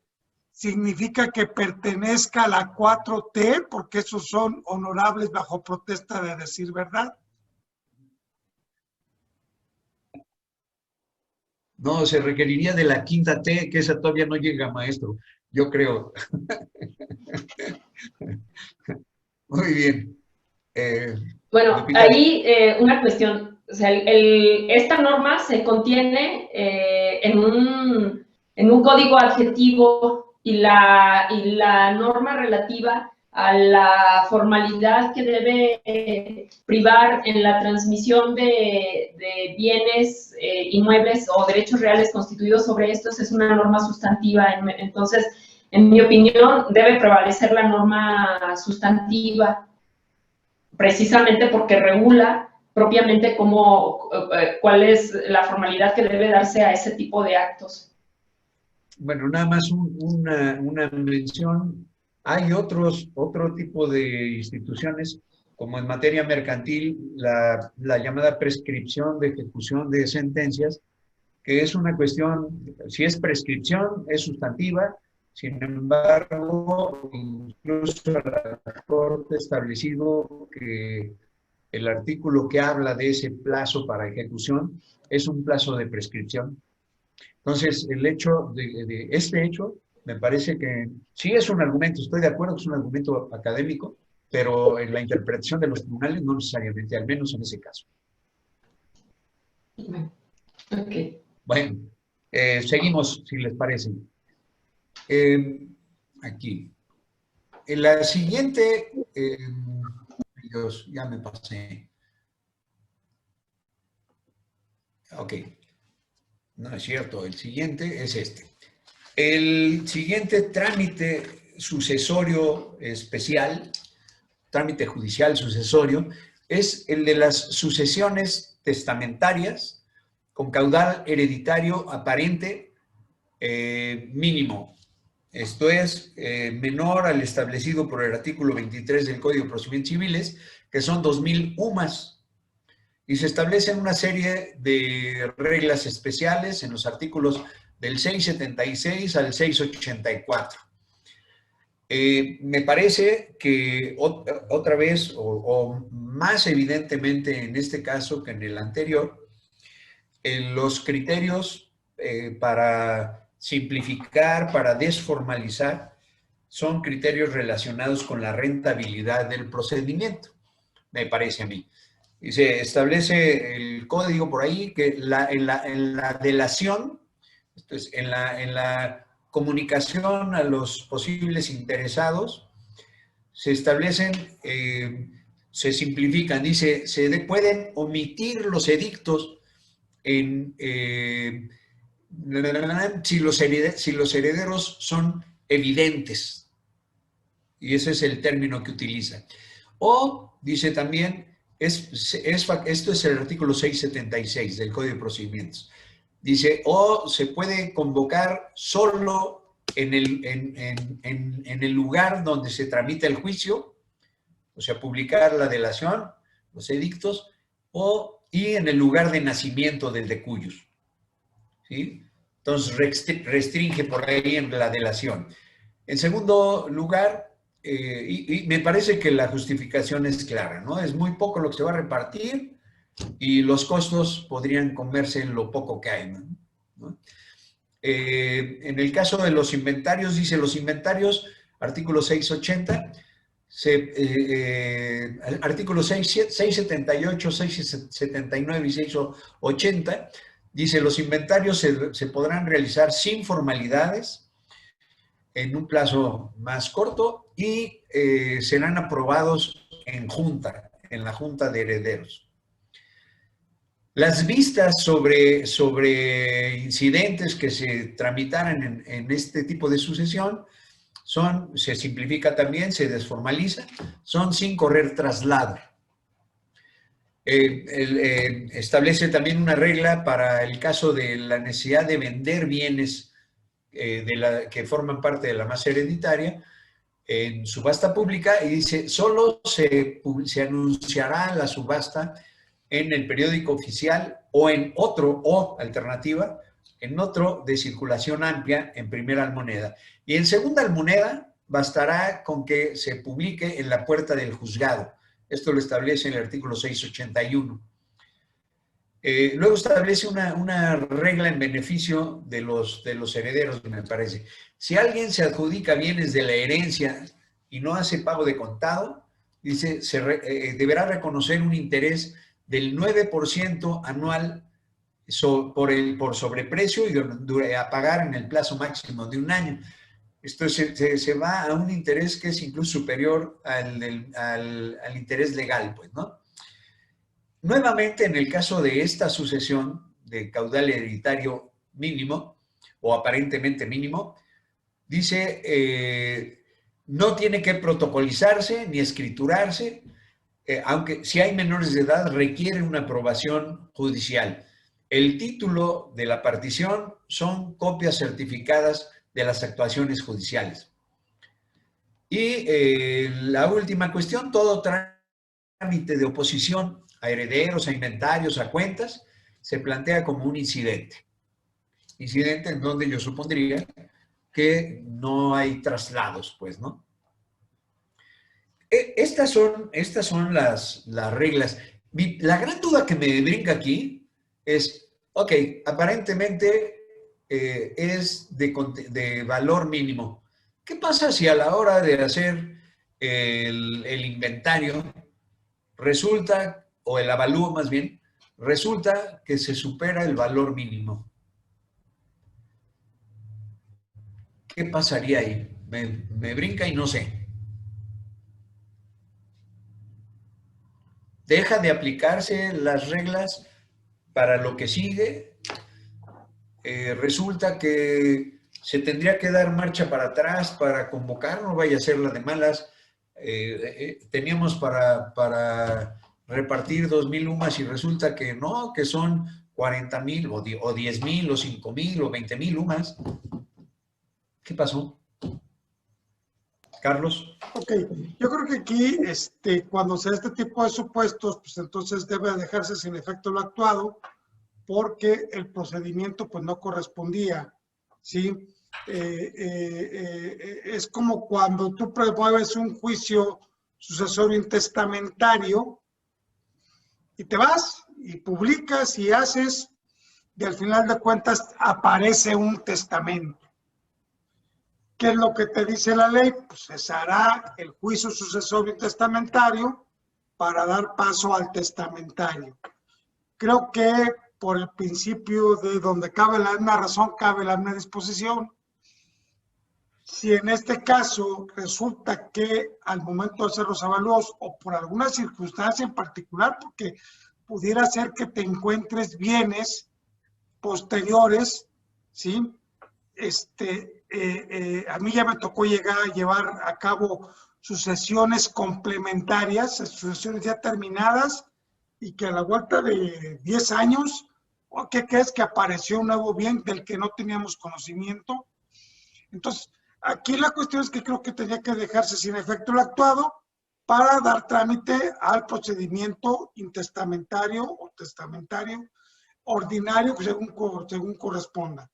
significa que pertenezca a la 4T, porque esos son honorables bajo protesta de decir verdad. No, se requeriría de la 5T, que esa todavía no llega, maestro, yo creo. Muy bien. Bueno, ahí una cuestión. O sea, esta norma se contiene en un código adjetivo y la norma relativa a la formalidad que debe privar en la transmisión de bienes inmuebles o derechos reales constituidos sobre estos es una norma sustantiva. Entonces, en mi opinión, debe prevalecer la norma sustantiva, precisamente porque regula propiamente cuál es la formalidad que debe darse a ese tipo de actos. Bueno, nada más una mención. Hay otro tipo de instituciones, como en materia mercantil, la llamada prescripción de ejecución de sentencias, que es una cuestión, si es prescripción, es sustantiva. Sin embargo, incluso la Corte ha establecido que el artículo que habla de ese plazo para ejecución es un plazo de prescripción. Entonces, el hecho de este hecho, me parece que sí es un argumento, estoy de acuerdo que es un argumento académico, pero en la interpretación de los tribunales no necesariamente, al menos en ese caso. Okay. Bueno, seguimos, si les parece. Aquí. En la siguiente, Dios, ya me pasé. Ok. No es cierto, el siguiente es este. El siguiente trámite sucesorio especial, trámite judicial sucesorio, es el de las sucesiones testamentarias con caudal hereditario aparente mínimo. Esto es menor al establecido por el artículo 23 del Código de Procedimientos Civiles, que son 2,000 UMAS. Y se establecen una serie de reglas especiales en los artículos del 676 al 684. Me parece que otra vez, o más evidentemente en este caso que en el anterior, los criterios para simplificar, para desformalizar, son criterios relacionados con la rentabilidad del procedimiento, me parece a mí. Y se establece el código por ahí que en la delación, entonces, en la comunicación a los posibles interesados, se establecen, se simplifican, dice, pueden omitir los edictos si los herederos son evidentes. Y ese es el término que utiliza. O, dice también, esto es el artículo 676 del Código de Procedimientos. Dice, o se puede convocar solo en el lugar donde se tramita el juicio, o sea, publicar la delación, los edictos, y en el lugar de nacimiento del decuyus. ¿sí? Entonces restringe por ahí en la delación. En segundo lugar, y me parece que la justificación es clara, ¿no? Es muy poco lo que se va a repartir y los costos podrían comerse en lo poco que hay, ¿no? En el caso de los inventarios, dice los inventarios, artículo 680, artículos 678, 679 y 680, dice los inventarios se podrán realizar sin formalidades en un plazo más corto y serán aprobados en la Junta de Herederos. Las vistas sobre incidentes que se tramitaran en este tipo de sucesión se simplifica también, se desformaliza, son sin correr traslado. Establece también una regla para el caso de la necesidad de vender bienes que forman parte de la masa hereditaria en subasta pública y dice, solo se anunciará la subasta en el periódico oficial o en otro, o alternativa, en otro de circulación amplia en primera almoneda. Y en segunda almoneda bastará con que se publique en la puerta del juzgado. Esto lo establece en el artículo 681. Luego establece una regla en beneficio de los herederos, me parece. Si alguien se adjudica bienes de la herencia y no hace pago de contado, dice, deberá reconocer un interés del 9% anual por sobreprecio y a pagar en el plazo máximo de 1 año. Esto se va a un interés que es incluso superior al interés legal, pues, ¿no? Nuevamente, en el caso de esta sucesión de caudal hereditario mínimo o aparentemente mínimo, dice, no tiene que protocolizarse ni escriturarse, aunque si hay menores de edad requiere una aprobación judicial. El título de la partición son copias certificadas de las actuaciones judiciales. Y la última cuestión, todo trámite de oposición a herederos, a inventarios, a cuentas, se plantea como un incidente. Incidente en donde yo supondría que no hay traslados, pues, ¿no? Estas son las reglas. La gran duda que me brinca aquí es, ok, aparentemente es de valor mínimo. ¿Qué pasa si a la hora de hacer el inventario resulta, o el avalúo más bien, resulta que se supera el valor mínimo? ¿Qué pasaría ahí? Me brinca y no sé. Deja de aplicarse las reglas para lo que sigue. Resulta que se tendría que dar marcha para atrás para convocar, no vaya a ser la de malas. Teníamos para repartir 2,000 UMAS y resulta que no, que son 40,000 o 10,000 o 5,000 o 20,000 UMAS. ¿Qué pasó? Carlos. Ok, yo creo que aquí, cuando se da este tipo de supuestos, pues entonces debe dejarse sin efecto lo actuado, porque el procedimiento pues no correspondía, ¿sí? Es como cuando tú promueves un juicio sucesorio intestamentario y te vas y publicas y haces, y al final de cuentas aparece un testamento. ¿Qué es lo que te dice la ley? Pues cesará el juicio sucesorio testamentario para dar paso al testamentario. Creo que por el principio de donde cabe la misma razón, cabe la misma disposición. Si en este caso resulta que al momento de hacer los avalúos o por alguna circunstancia en particular, porque pudiera ser que te encuentres bienes posteriores, ¿sí? A mí ya me tocó llevar a cabo sucesiones complementarias, sucesiones ya terminadas, y que a la vuelta de 10 años, ¿qué crees? Que apareció un nuevo bien del que no teníamos conocimiento. Entonces, aquí la cuestión es que creo que tenía que dejarse sin efecto el actuado para dar trámite al procedimiento intestamentario o testamentario ordinario según corresponda.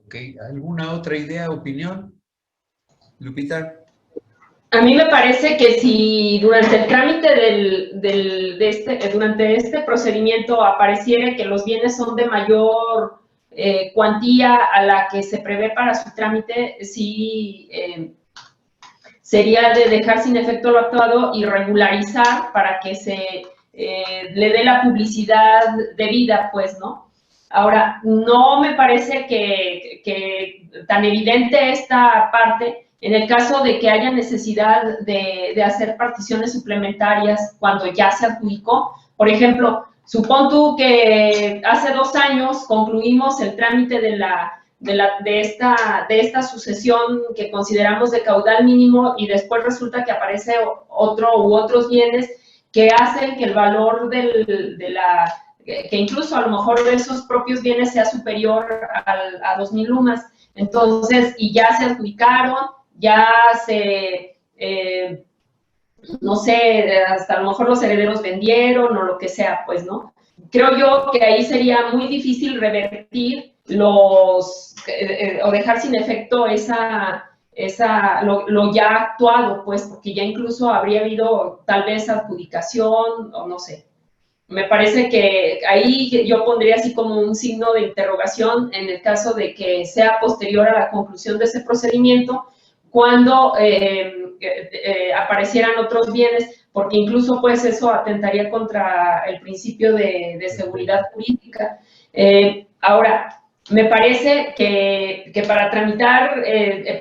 Ok, ¿alguna otra idea, opinión? Lupita. A mí me parece que si durante el trámite durante este procedimiento apareciera que los bienes son de mayor cuantía a la que se prevé para su trámite, sí sería de dejar sin efecto lo actuado y regularizar para que se le dé la publicidad debida, pues, ¿no? Ahora, no me parece que tan evidente esta parte en el caso de que haya necesidad de hacer particiones suplementarias cuando ya se adjudicó. Por ejemplo, supón tú que hace 2 años concluimos el trámite de esta sucesión que consideramos de caudal mínimo y después resulta que aparece otro u otros bienes que hacen que el valor que incluso a lo mejor de esos propios bienes sea superior a 2,000 lumas. Entonces, y ya se adjudicaron, ya no sé, hasta a lo mejor los herederos vendieron o lo que sea, pues, ¿no? Creo yo que ahí sería muy difícil revertir o dejar sin efecto lo ya actuado, pues, porque ya incluso habría habido tal vez adjudicación o no sé. Me parece que ahí yo pondría así como un signo de interrogación en el caso de que sea posterior a la conclusión de ese procedimiento, cuando aparecieran otros bienes, porque incluso pues eso atentaría contra el principio de seguridad jurídica. Ahora, me parece que para tramitar,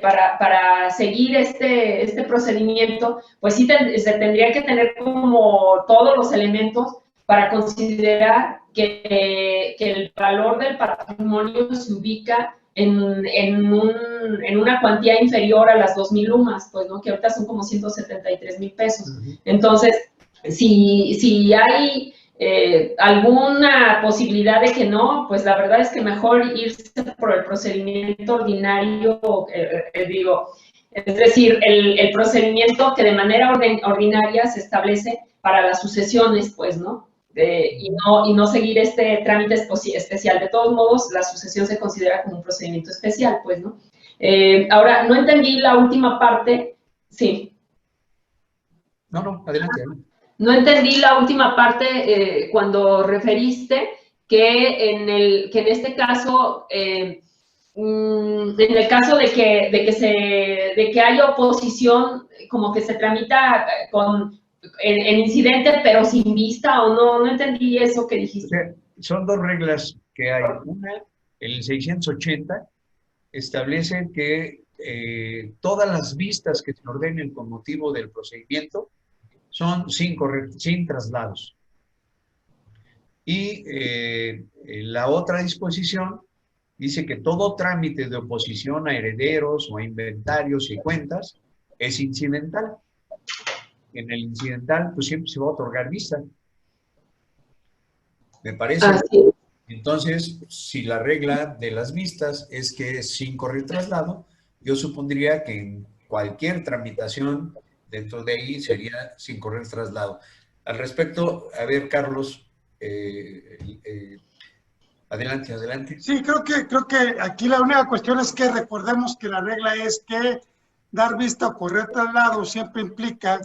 para seguir este procedimiento, pues sí se tendría que tener como todos los elementos para considerar que el valor del patrimonio se ubica en una cuantía inferior a las 2,000 lumas, pues, ¿no? Que ahorita son como 173,000 pesos. Entonces, si hay alguna posibilidad de que no, pues la verdad es que mejor irse por el procedimiento ordinario, es decir, el procedimiento que de manera ordinaria se establece para las sucesiones, pues, ¿no? Y no seguir este trámite especial. De todos modos, la sucesión se considera como un procedimiento especial, pues, ¿no? Ahora, no entendí la última parte. Sí. No, adelante. No entendí la última parte cuando referiste que en este caso, en el caso de que haya oposición, como que se tramita en incidente, pero sin vista, o no entendí eso que dijiste. O sea, son 2 reglas que hay. Una, el 680 establece que todas las vistas que se ordenen con motivo del procedimiento son sin traslados. Y la otra disposición dice que todo trámite de oposición a herederos o a inventarios y cuentas es incidental. En el incidental, pues siempre se va a otorgar vista. Me parece. Entonces, si la regla de las vistas es que es sin correr traslado, yo supondría que en cualquier tramitación dentro de ahí sería sin correr traslado. Al respecto, a ver, Carlos, adelante. Sí, creo que aquí la única cuestión es que recordemos que la regla es que dar vista o correr traslado siempre implica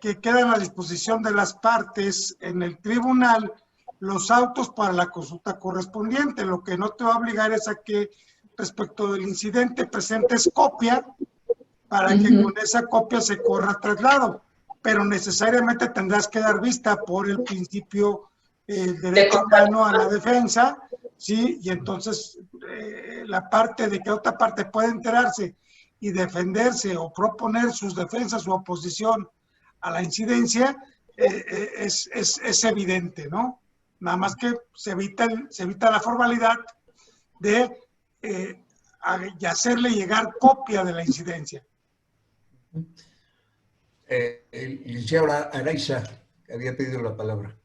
que quedan a disposición de las partes en el tribunal los autos para la consulta correspondiente. Lo que no te va a obligar es a que respecto del incidente presentes copia para que con esa copia se corra traslado, pero necesariamente tendrás que dar vista por el principio derecho humano a la defensa, ¿sí? Y entonces la parte de que otra parte puede enterarse y defenderse o proponer sus defensas, su oposición a la incidencia, es evidente, ¿no? Nada más que se evita la formalidad de hacerle llegar copia de la incidencia. El licenciado Araiza había pedido la palabra.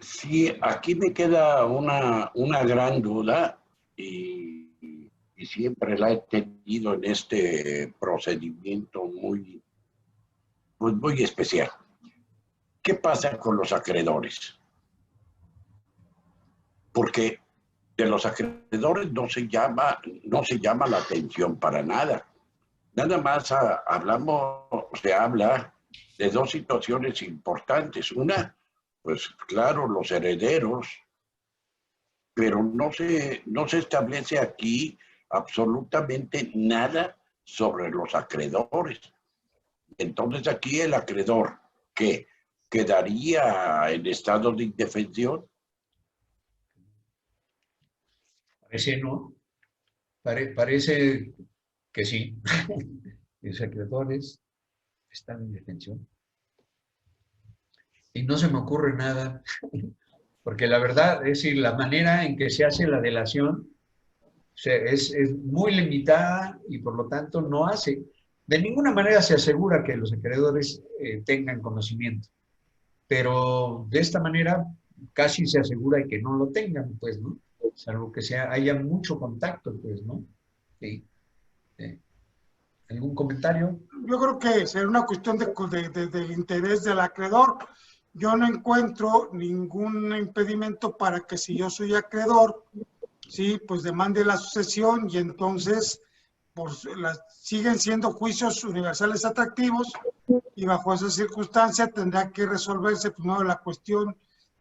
Sí, aquí me queda una gran duda y siempre la he tenido en este procedimiento muy especial. ¿qué pasa con los acreedores? Porque de los acreedores no se llama la atención para nada. Nada más se habla de dos situaciones importantes. Una, pues claro, los herederos, pero no se establece aquí absolutamente nada sobre los acreedores. Entonces aquí el acreedor, ¿qué? ¿Quedaría en estado de indefensión? Parece no. Parece que sí. Los acreedores están en indefensión. Y no se me ocurre nada, porque la verdad, es decir, la manera en que se hace la delación es muy limitada y por lo tanto de ninguna manera se asegura que los acreedores tengan conocimiento, pero de esta manera casi se asegura que no lo tengan, pues, ¿no? Salvo que haya mucho contacto, pues, ¿no? Sí. ¿Algún comentario? Yo creo que será una cuestión del interés del acreedor. Yo no encuentro ningún impedimento para que si yo soy acreedor, sí, pues demande la sucesión y entonces pues, siguen siendo juicios universales atractivos y bajo esa circunstancia tendrá que resolverse primero la cuestión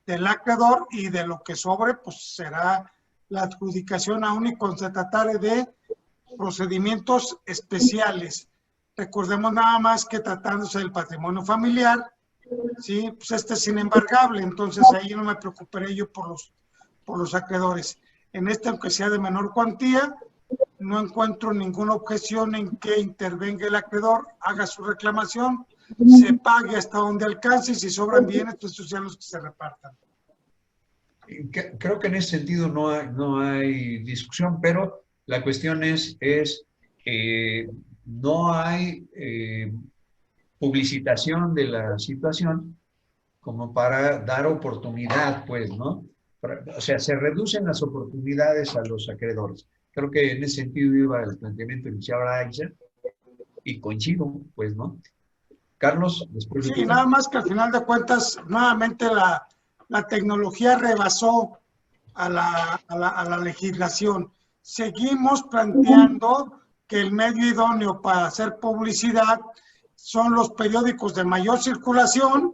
del acreedor y de lo que sobre pues será la adjudicación aún y cuando se tratare de procedimientos especiales. Recordemos nada más que tratándose del patrimonio familiar, sí, pues este es inembargable, entonces ahí no me preocuparé yo por los acreedores. En este, aunque sea de menor cuantía, no encuentro ninguna objeción en que intervenga el acreedor, haga su reclamación, se pague hasta donde alcance y si sobran bienes, pues estos sean los que se repartan. Creo que en ese sentido no hay discusión, pero la cuestión es no hay publicitación de la situación como para dar oportunidad, pues, ¿no? O sea, se reducen las oportunidades a los acreedores. Creo que en ese sentido iba el planteamiento inicial de Aiza y coincido, pues, ¿no? Carlos, después de... Sí, nada más que al final de cuentas, nuevamente la tecnología rebasó a la legislación. Seguimos planteando que el medio idóneo para hacer publicidad son los periódicos de mayor circulación,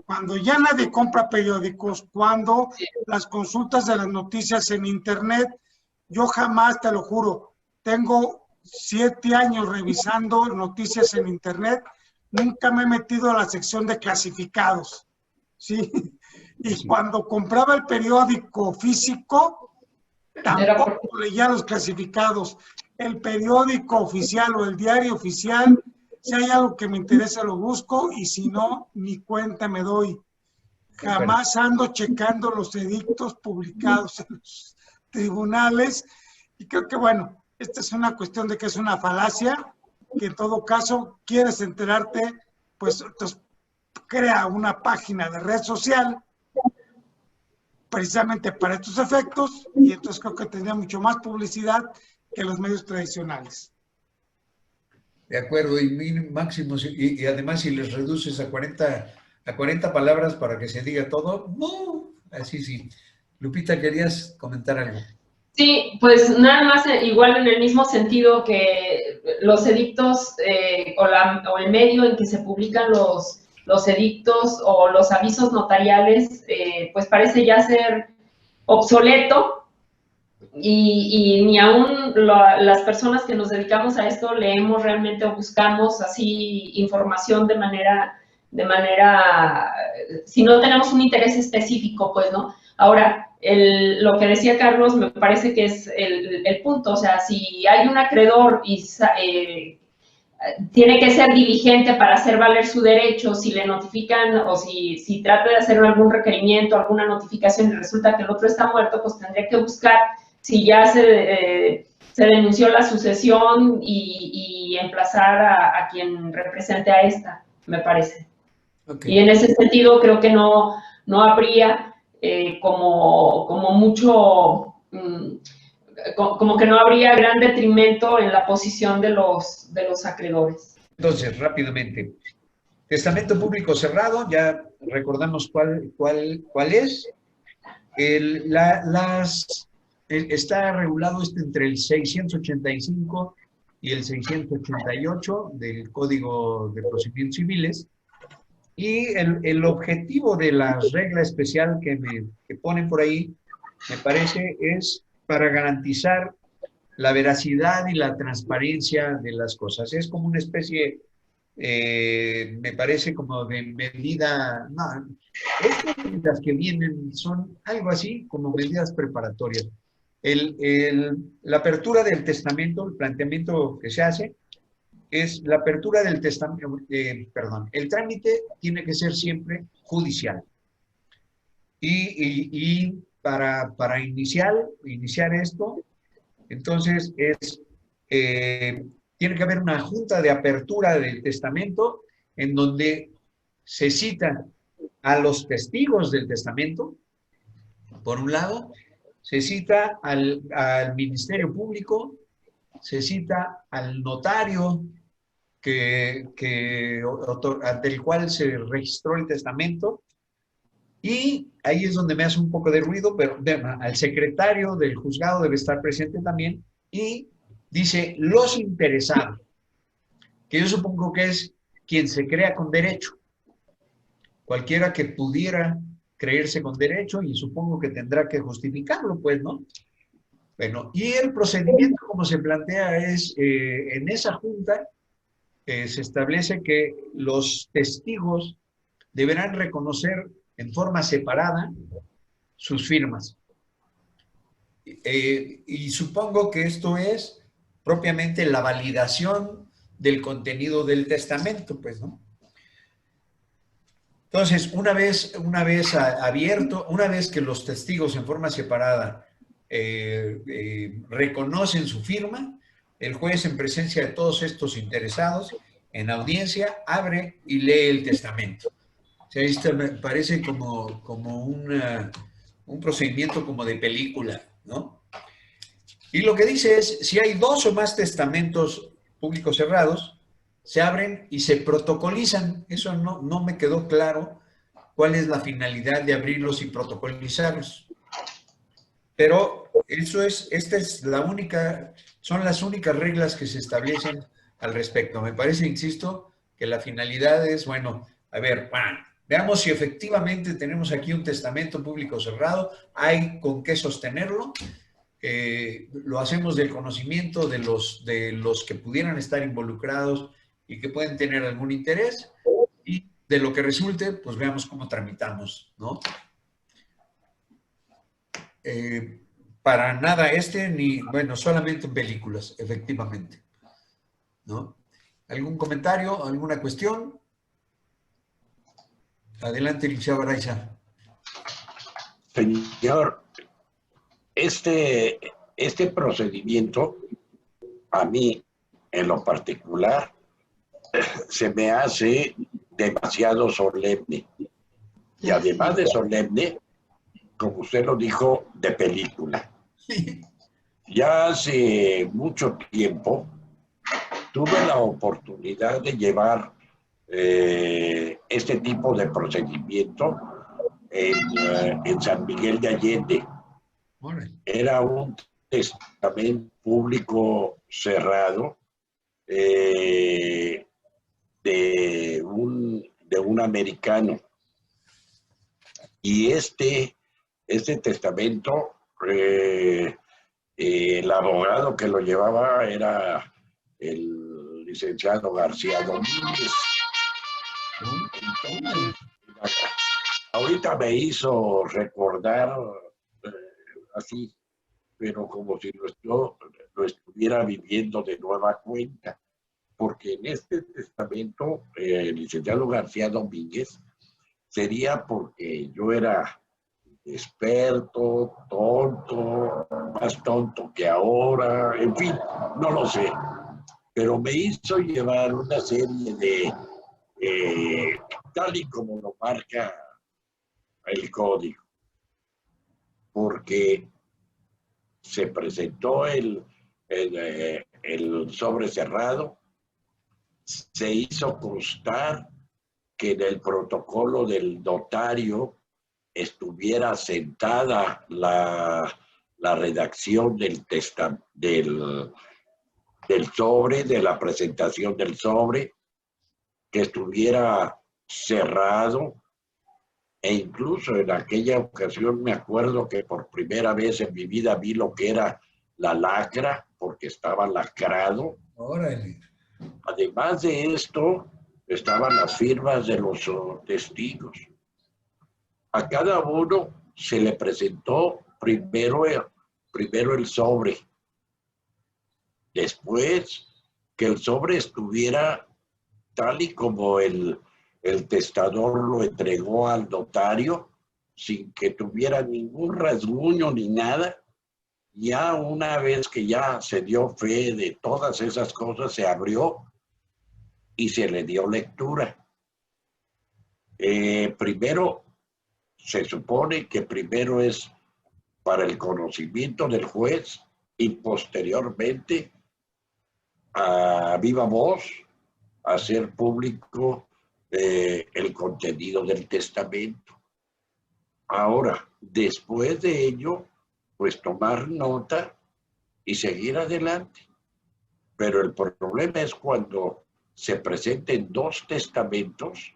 cuando ya nadie compra periódicos, cuando las consultas de las noticias en internet, yo jamás, te lo juro, tengo 7 años revisando noticias en internet, nunca me he metido a la sección de clasificados, ¿sí? Y cuando compraba el periódico físico, tampoco leía los clasificados. El periódico oficial o el diario oficial, si hay algo que me interesa lo busco y si no, ni cuenta me doy. Jamás ando checando los edictos publicados en los tribunales y creo que bueno, esta es una cuestión de que es una falacia, que en todo caso quieres enterarte, pues entonces, crea una página de red social precisamente para estos efectos y entonces creo que tendría mucho más publicidad que los medios tradicionales. De acuerdo, y máximos, y además si les reduces a 40 palabras para que se diga todo, ¡no! Así sí. Lupita, ¿querías comentar algo? Sí, pues nada más igual en el mismo sentido que los edictos o el medio en que se publican los edictos o los avisos notariales, pues parece ya ser obsoleto y ni aún las personas que nos dedicamos a esto leemos realmente o buscamos así información de manera, si no tenemos un interés específico, pues, ¿no? Ahora, lo que decía Carlos me parece que es el punto, o sea, si hay un acreedor y tiene que ser diligente para hacer valer su derecho, si le notifican o si trata de hacer algún requerimiento, alguna notificación y resulta que el otro está muerto, pues tendría que buscar si ya se denunció la sucesión y emplazar a quien represente a esta, me parece. Okay. Y en ese sentido creo que no habría como mucho... como que no habría gran detrimento en la posición de los acreedores. Entonces, rápidamente, testamento público cerrado, ya recordamos cuál es. Está regulado entre el 685 y el 688 del Código de Procedimientos Civiles. Y el objetivo de la regla especial que ponen por ahí, me parece, es para garantizar la veracidad y la transparencia de las cosas. Es como una especie, me parece como de medida, no, estas medidas que vienen son algo así como medidas preparatorias. La apertura del testamento, el planteamiento que se hace, es la apertura del testamento, el trámite tiene que ser siempre judicial. Y para iniciar esto, entonces tiene que haber una junta de apertura del testamento en donde se cita a los testigos del testamento, por un lado, se cita al Ministerio Público, se cita al notario del cual se registró el testamento, y ahí es donde me hace un poco de ruido, pero al secretario del juzgado debe estar presente también, y dice los interesados, que yo supongo que es quien se crea con derecho, cualquiera que pudiera creerse con derecho, y supongo que tendrá que justificarlo, pues, ¿no? Bueno, y el procedimiento como se plantea es, en esa junta, se establece que los testigos deberán reconocer en forma separada sus firmas. Y supongo que esto es propiamente la validación del contenido del testamento, pues, ¿no? Entonces, una vez abierto, una vez que los testigos en forma separada reconocen su firma, el juez, en presencia de todos estos interesados, en audiencia, abre y lee el testamento. O sea, esto me parece como un procedimiento como de película, ¿no? Y lo que dice es, si hay 2 o más testamentos públicos cerrados, se abren y se protocolizan. Eso no me quedó claro cuál es la finalidad de abrirlos y protocolizarlos. Pero son las únicas reglas que se establecen al respecto. Me parece, insisto, que la finalidad es, bueno, a ver, veamos si efectivamente tenemos aquí un testamento público cerrado, hay con qué sostenerlo, lo hacemos del conocimiento de los que pudieran estar involucrados y que pueden tener algún interés, y de lo que resulte, pues veamos cómo tramitamos, ¿no? Para nada bueno, solamente en películas, efectivamente, ¿no? ¿Algún comentario, alguna cuestión? Adelante, licenciado Araiza. Señor, este procedimiento, a mí, en lo particular, se me hace demasiado solemne. Y además de solemne, como usted lo dijo, de película. Ya hace mucho tiempo tuve la oportunidad de llevar este tipo de procedimiento en San Miguel de Allende. Era un testamento público cerrado de un americano. Y este testamento, el abogado que lo llevaba era el licenciado García Domínguez. Entonces, ahorita me hizo recordar así, pero como si yo lo estuviera viviendo de nueva cuenta, porque en este testamento el licenciado García Domínguez sería porque yo era experto, tonto, más tonto que ahora, en fin, no lo sé. Pero me hizo llevar una serie de, tal y como lo marca el código, porque se presentó el sobre cerrado, se hizo constar que en el protocolo del notario estuviera sentada la redacción del sobre, de la presentación del sobre, que estuviera cerrado, e incluso en aquella ocasión me acuerdo que por primera vez en mi vida vi lo que era la lacra, porque estaba lacrado. Órale. Además de esto, estaban las firmas de los testigos. A cada uno se le presentó primero el sobre. Después que el sobre estuviera tal y como el testador lo entregó al notario, sin que tuviera ningún rasguño ni nada, ya una vez que ya se dio fe de todas esas cosas, se abrió y se le dio lectura. Primero, se supone que primero es para el conocimiento del juez y posteriormente a viva voz hacer público el contenido del testamento. Ahora, después de ello, pues tomar nota y seguir adelante. Pero el problema es cuando se presenten dos testamentos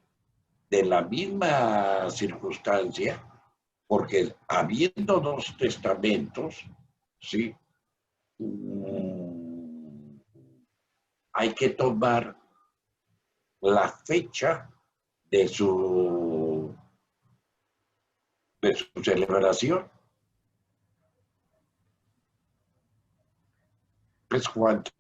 de la misma circunstancia, porque habiendo dos testamentos, ¿sí? Hay que tomar la fecha de su celebración. ¿Es cuánto?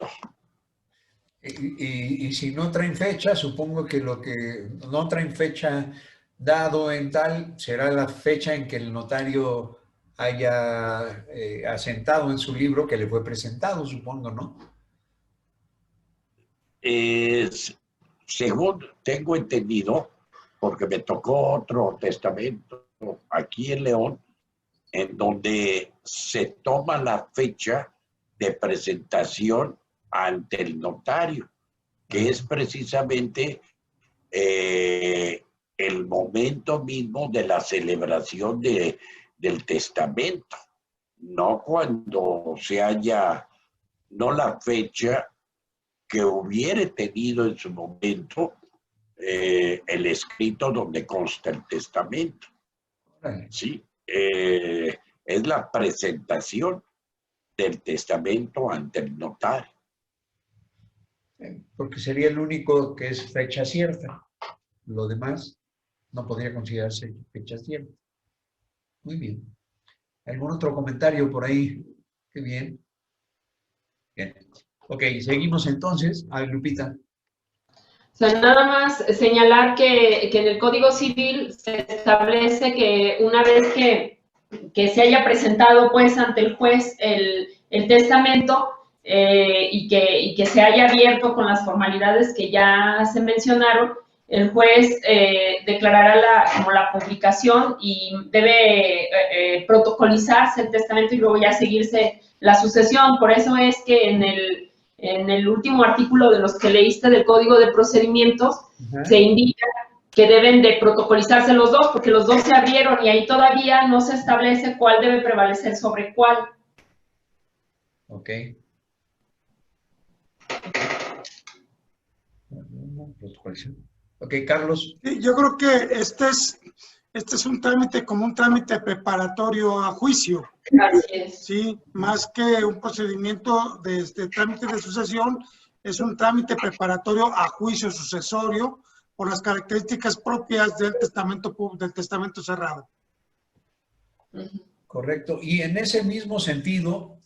Y si no traen fecha, supongo que lo que no traen fecha dado en tal, será la fecha en que el notario haya asentado en su libro que le fue presentado, supongo, ¿no? Según tengo entendido, porque me tocó otro testamento aquí en León, en donde se toma la fecha de presentación ante el notario, que es precisamente el momento mismo de la celebración del testamento, no cuando se haya, no la fecha que hubiere tenido en su momento el escrito donde consta el testamento. ¿Sí? Es la presentación del testamento ante el notario. Porque sería el único que es fecha cierta. Lo demás no podría considerarse fecha cierta. Muy bien. ¿Algún otro comentario por ahí? Qué bien. Bien. Ok, seguimos entonces. A ver, Lupita. O sea, nada más señalar que en el Código Civil se establece que una vez que se haya presentado pues ante el juez el testamento y que se haya abierto con las formalidades que ya se mencionaron, el juez declarará como la publicación y debe protocolizarse el testamento y luego ya seguirse la sucesión. Por eso es que en el último artículo de los que leíste del Código de Procedimientos, se indica que deben de protocolizarse los dos, porque los dos se abrieron y ahí todavía no se establece cuál debe prevalecer sobre cuál. Ok. Ok, Carlos. Sí, yo creo que este es un trámite como un trámite preparatorio a juicio. Así es. Sí, más que un procedimiento de trámite de sucesión, es un trámite preparatorio a juicio sucesorio por las características propias del testamento cerrado. Correcto. Y en ese mismo sentido,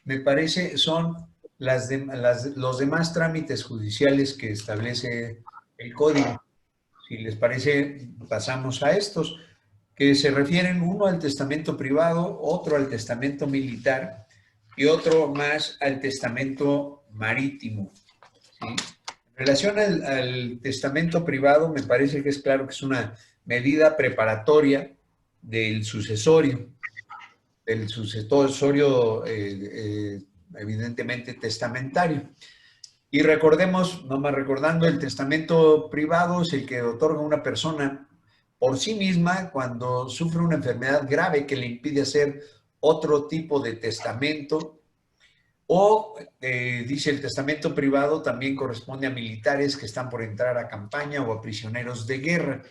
me parece, son los demás trámites judiciales que establece el Código. Si les parece, pasamos a estos, que se refieren uno al testamento privado, otro al testamento militar y otro más al testamento marítimo. ¿Sí? En relación al testamento privado, me parece que es claro que es una medida preparatoria del sucesorio, evidentemente testamentario. Y recordemos, nomás recordando, el testamento privado es el que otorga una persona por sí misma cuando sufre una enfermedad grave que le impide hacer otro tipo de testamento. O, dice, el testamento privado también corresponde a militares que están por entrar a campaña o a prisioneros de guerra.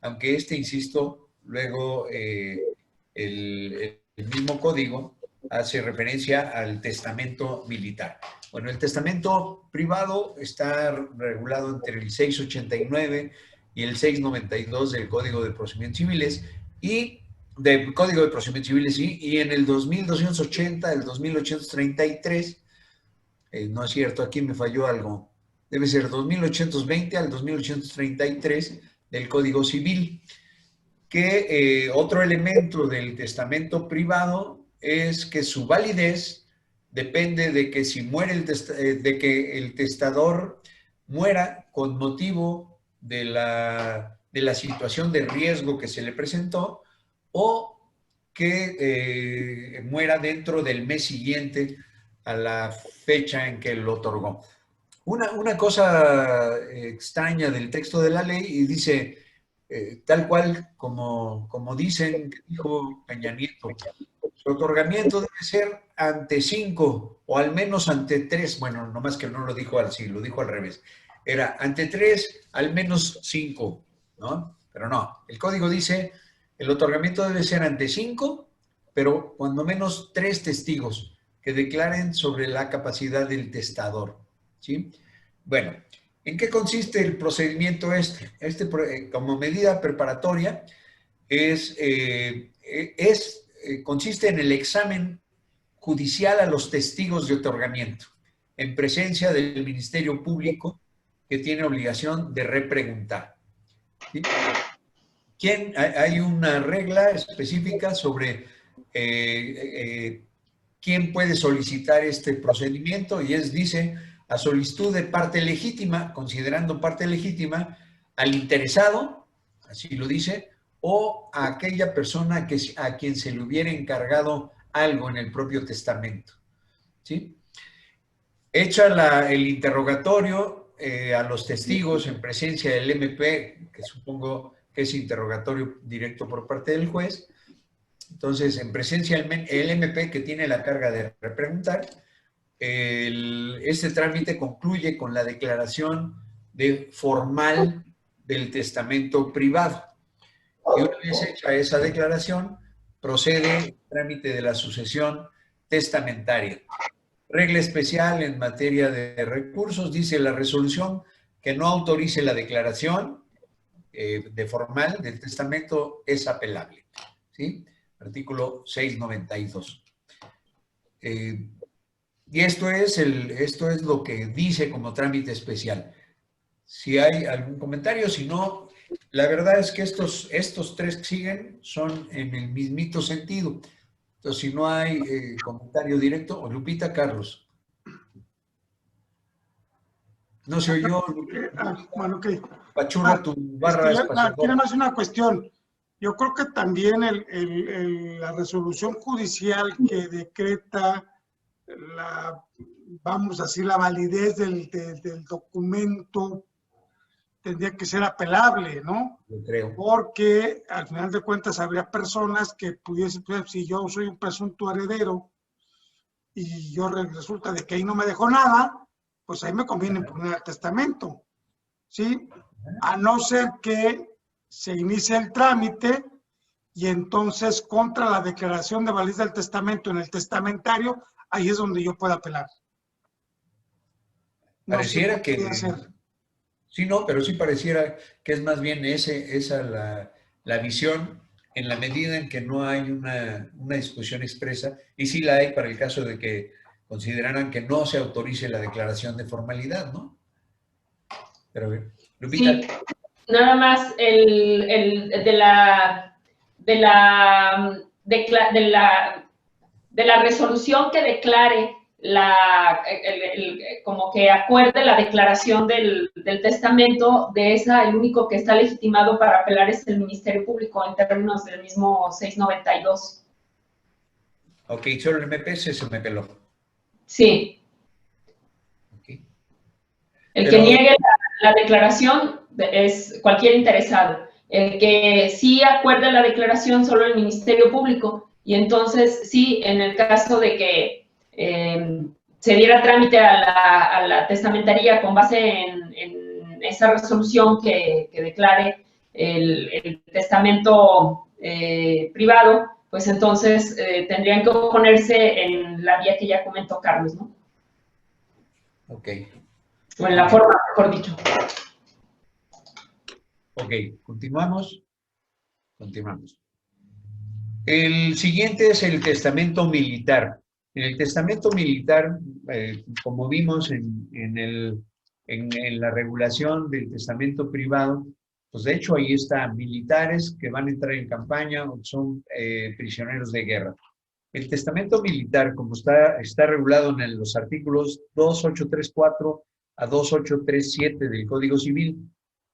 Aunque insisto, luego el mismo código hace referencia al testamento militar. Bueno, el testamento privado está regulado entre el 689 y el 692 del Código de Procedimientos Civiles y del Código de Procedimientos Civiles, sí, y en el 2280, el 2833, no es cierto, aquí me falló algo, debe ser 2820 al 2833 del Código Civil, que otro elemento del testamento privado es que su validez depende de que si muere de que el testador muera con motivo de la situación de riesgo que se le presentó o que muera dentro del mes siguiente a la fecha en que lo otorgó. Una cosa extraña del texto de la ley y dice, tal cual como dicen, dijo Peña Nieto, su otorgamiento debe ser ante 5 o al menos ante 3. Bueno, nomás que no lo dijo así, lo dijo al revés. Era ante 3, al menos 5, ¿no? Pero no, el código dice, el otorgamiento debe ser ante 5, pero cuando menos 3 testigos que declaren sobre la capacidad del testador, ¿sí? Bueno, ¿en qué consiste el procedimiento como medida preparatoria, consiste en el examen judicial a los testigos de otorgamiento, en presencia del Ministerio Público, que tiene obligación de repreguntar. ¿Sí? Hay una regla específica sobre quién puede solicitar este procedimiento y dice, a solicitud de parte legítima, considerando parte legítima al interesado, así lo dice, o a aquella persona a quien se le hubiera encargado algo en el propio testamento. ¿Sí? Echa el interrogatorio a los testigos en presencia del MP, que supongo que es interrogatorio directo por parte del juez. Entonces, en presencia del MP, que tiene la carga de repreguntar, este trámite concluye con la declaración formal del testamento privado. Y una vez hecha esa declaración, procede el trámite de la sucesión testamentaria. Regla especial en materia de recursos, dice la resolución que no autorice la declaración de formal del testamento es apelable. ¿Sí? Artículo 692. Y esto es lo que dice como trámite especial. Si hay algún comentario, si no, la verdad es que estos 3 que siguen son en el mismito sentido. Entonces, si no hay comentario directo, Lupita, Carlos. No se oyó. Bueno, ok. Pachurra, tu barra espacial. Tiene más una cuestión. Yo creo que también la resolución judicial que decreta vamos a decir, la validez del documento tendría que ser apelable, ¿no? Yo creo. Porque al final de cuentas habría personas que pudiesen, si yo soy un presunto heredero y yo resulta de que ahí no me dejó nada, pues ahí me conviene poner el testamento, ¿sí? A no ser que se inicie el trámite y entonces contra la declaración de validez del testamento en el testamentario, ahí es donde yo puedo apelar. No pareciera que... Sí, no, pero sí pareciera que es más bien esa la visión en la medida en que no hay una disposición expresa, y sí la hay para el caso de que consideraran que no se autorice la declaración de formalidad, ¿no? Pero, Lupita. Sí, nada más de la resolución que declare como que acuerde la declaración del testamento, de esa el único que está legitimado para apelar es el Ministerio Público en términos del mismo 692. Ok, solo el MP se me peló. Sí. Okay. El que niegue la declaración es cualquier interesado. El que sí acuerda la declaración solo el Ministerio Público. Y entonces, sí, en el caso de que se diera trámite a la testamentaría con base en esa resolución que declare el testamento privado, pues entonces tendrían que oponerse en la vía que ya comentó Carlos, ¿no? Ok. O en la forma, mejor dicho. Ok, continuamos. Continuamos. El siguiente es el testamento militar. En el testamento militar, como vimos en la regulación del testamento privado, pues de hecho ahí están militares que van a entrar en campaña o son prisioneros de guerra. El testamento militar, como está regulado en los artículos 2834 a 2837 del Código Civil,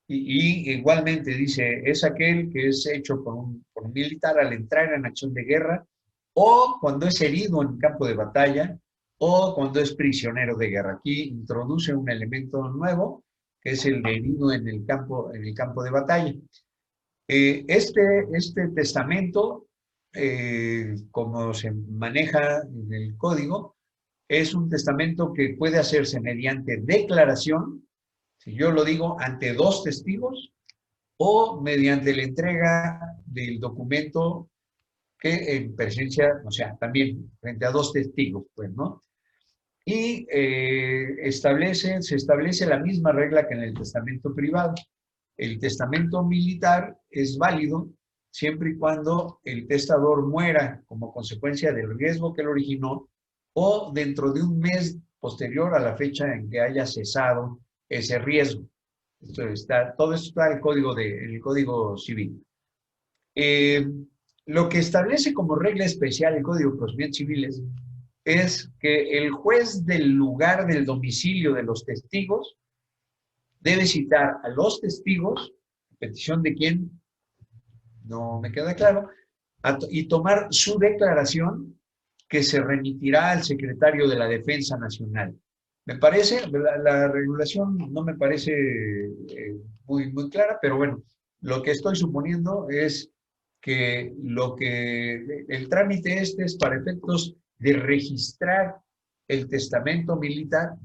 y igualmente dice, es aquel que es hecho por un militar al entrar en acción de guerra o cuando es herido en campo de batalla o cuando es prisionero de guerra. Aquí introduce un elemento nuevo, que es el de herido en el campo de batalla. Este testamento, como se maneja en el código, es un testamento que puede hacerse mediante declaración, si yo lo digo, ante 2 testigos, o mediante la entrega del documento que en presencia, o sea, también frente a 2 testigos, pues, ¿no? Y se establece la misma regla que en el testamento privado. El testamento militar es válido siempre y cuando el testador muera como consecuencia del riesgo que lo originó o dentro de un mes posterior a la fecha en que haya cesado ese riesgo. Todo esto está en el Código Civil. Lo que establece como regla especial el Código de Procedimientos Civiles es que el juez del lugar del domicilio de los testigos debe citar a los testigos, petición de quién, no me queda claro, y tomar su declaración que se remitirá al secretario de la Defensa Nacional. Me parece, la regulación no me parece muy clara, pero bueno, lo que estoy suponiendo es que el trámite este es para efectos de registrar el testamento militar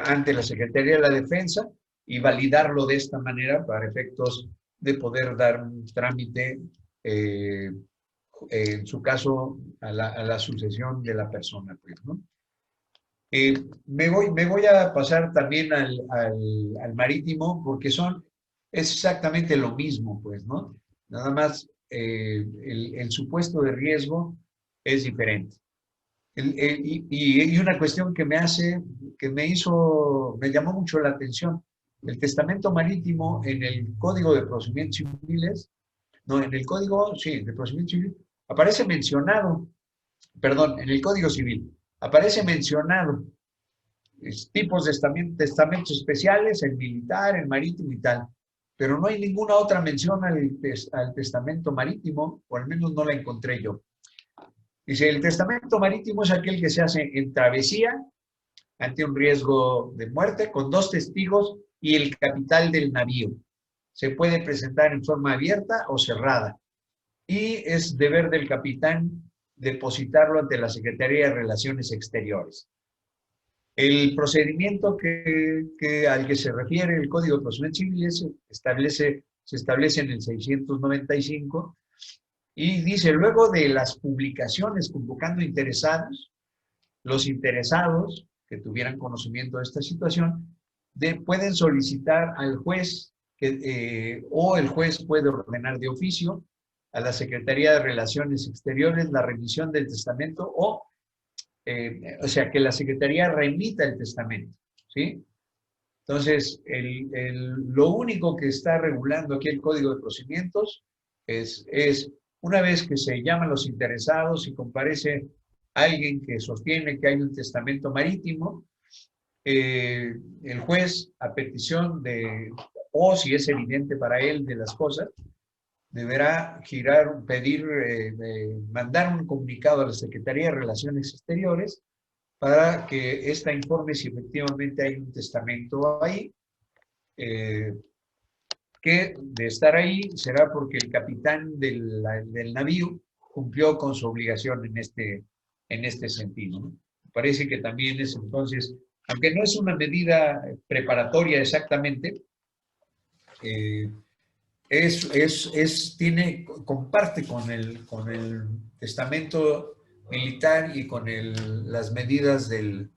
ante la Secretaría de la Defensa y validarlo de esta manera para efectos de poder dar un trámite, en su caso, a la sucesión de la persona, pues, ¿no? Me voy a pasar también al marítimo porque es exactamente lo mismo, pues, ¿no? Nada más el supuesto de riesgo es diferente. Y una cuestión que me llamó mucho la atención, el testamento marítimo en el Código de Procedimientos Civiles, no, en el Código, sí, de Procedimientos Civiles, aparece mencionado, perdón, en el Código Civil, aparece mencionado tipos de testamentos especiales, el militar, el marítimo y tal, pero no hay ninguna otra mención al testamento marítimo, o al menos no la encontré yo. Dice, el testamento marítimo es aquel que se hace en travesía ante un riesgo de muerte con 2 testigos y el capital del navío. Se puede presentar en forma abierta o cerrada y es deber del capitán depositarlo ante la Secretaría de Relaciones Exteriores. El procedimiento al que se refiere el Código de Procedimientos Civiles se establece en el 695 y dice, luego de las publicaciones convocando interesados, los interesados que tuvieran conocimiento de esta situación pueden solicitar al juez o el juez puede ordenar de oficio a la Secretaría de Relaciones Exteriores la remisión del testamento o sea, que la Secretaría remita el testamento, ¿sí? Entonces, lo único que está regulando aquí el Código de Procedimientos es una vez que se llaman los interesados y comparece alguien que sostiene que hay un testamento marítimo, el juez, a petición o si es evidente para él de las cosas, deberá mandar un comunicado a la Secretaría de Relaciones Exteriores para que ésta informe si efectivamente hay un testamento ahí, que de estar ahí será porque el capitán del navío cumplió con su obligación en este sentido, ¿no? Parece que también es entonces, aunque no es una medida preparatoria exactamente, comparte con el testamento militar y con las medidas del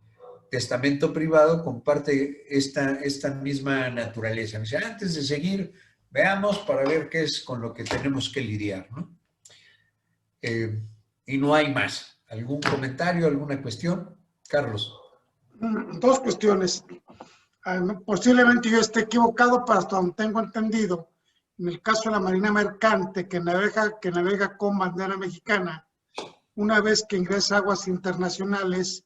testamento privado, comparte esta misma naturaleza. O sea, antes de seguir, veamos para ver qué es con lo que tenemos que lidiar, ¿no? Y no hay más. ¿Algún comentario, alguna cuestión? Carlos. Dos cuestiones. Posiblemente yo esté equivocado, pero hasta donde tengo entendido, en el caso de la Marina Mercante, que navega con bandera mexicana, una vez que ingresa a aguas internacionales,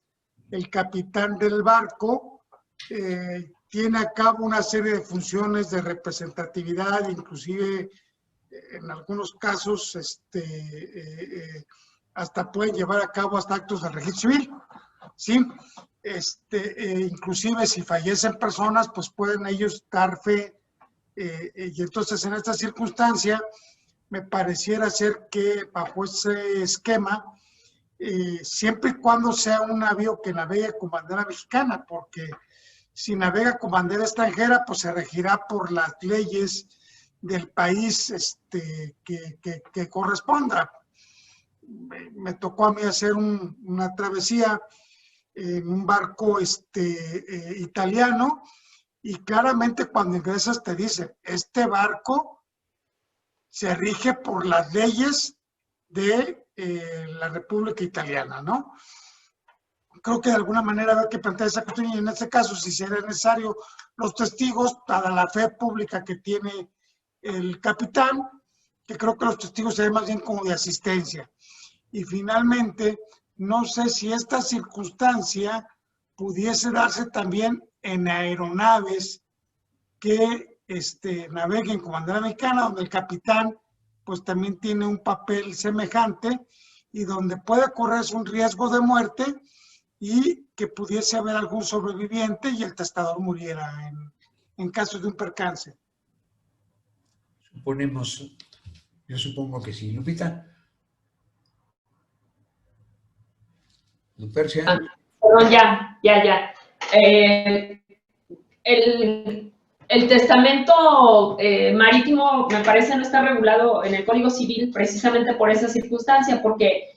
el capitán del barco tiene a cabo una serie de funciones de representatividad, inclusive en algunos casos hasta pueden llevar a cabo hasta actos de registro civil, ¿sí? Inclusive si fallecen personas, pues pueden ellos dar fe, y entonces en esta circunstancia me pareciera ser que bajo ese esquema, siempre y cuando sea un navío que navegue con bandera mexicana, porque si navega con bandera extranjera, pues se regirá por las leyes del país que corresponda. Me tocó a mí hacer una travesía en un barco italiano, y claramente cuando ingresas te dicen, este barco se rige por las leyes de la República Italiana, ¿no? Creo que de alguna manera hay que plantear esa cuestión, y en este caso, si será necesario, los testigos, dada la fe pública que tiene el capitán, que creo que los testigos se ven más bien como de asistencia. Y finalmente, no sé si esta circunstancia pudiese darse también en aeronaves que naveguen con bandera mexicana, donde el capitán pues también tiene un papel semejante y donde puede correrse un riesgo de muerte y que pudiese haber algún sobreviviente y el testador muriera en caso de un percance. Yo supongo que sí. Lupita. Lupercia. Perdón, ya. El testamento marítimo, me parece, no está regulado en el Código Civil precisamente por esa circunstancia, porque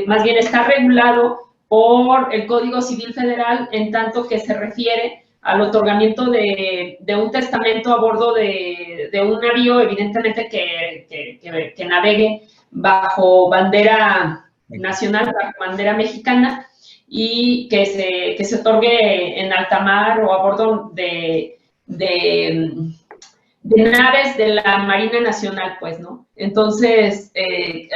más bien está regulado por el Código Civil Federal en tanto que se refiere al otorgamiento de un testamento a bordo de un navío, evidentemente que navegue bajo bandera nacional, bajo bandera mexicana, y que se otorgue en alta mar o a bordo de naves de la Marina Nacional, pues, ¿no? Entonces,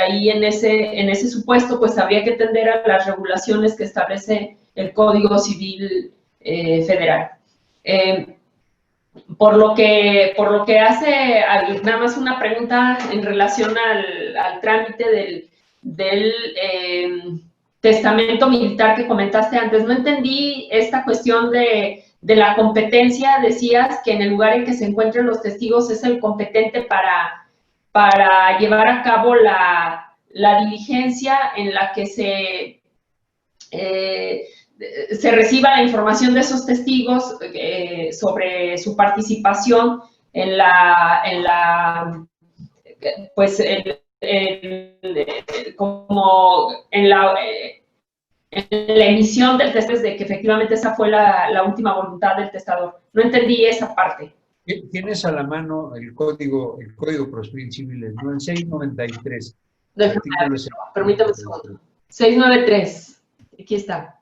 ahí en ese supuesto, pues, habría que atender a las regulaciones que establece el Código Civil Federal. Por lo que hace, nada más una pregunta en relación al trámite del testamento militar que comentaste antes. No entendí esta cuestión de la competencia. Decías que en el lugar en que se encuentren los testigos es el competente para llevar a cabo la diligencia en la que se reciba la información de esos testigos sobre su participación en la emisión del testado, de que efectivamente esa fue la última voluntad del testador. No entendí esa parte. Tienes a la mano el código procesal civil, ¿no? El 693. Permítame un segundo. 693. Aquí está.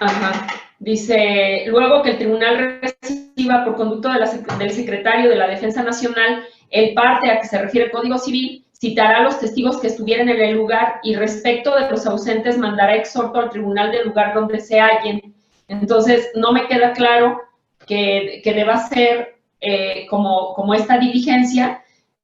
Ajá. Dice, luego que el tribunal reciba por conducto del secretario de la Defensa Nacional el parte a que se refiere el Código Civil, citará a los testigos que estuvieran en el lugar y respecto de los ausentes mandará exhorto al tribunal del lugar donde se hallen. Entonces, no me queda claro que deba ser como esta diligencia,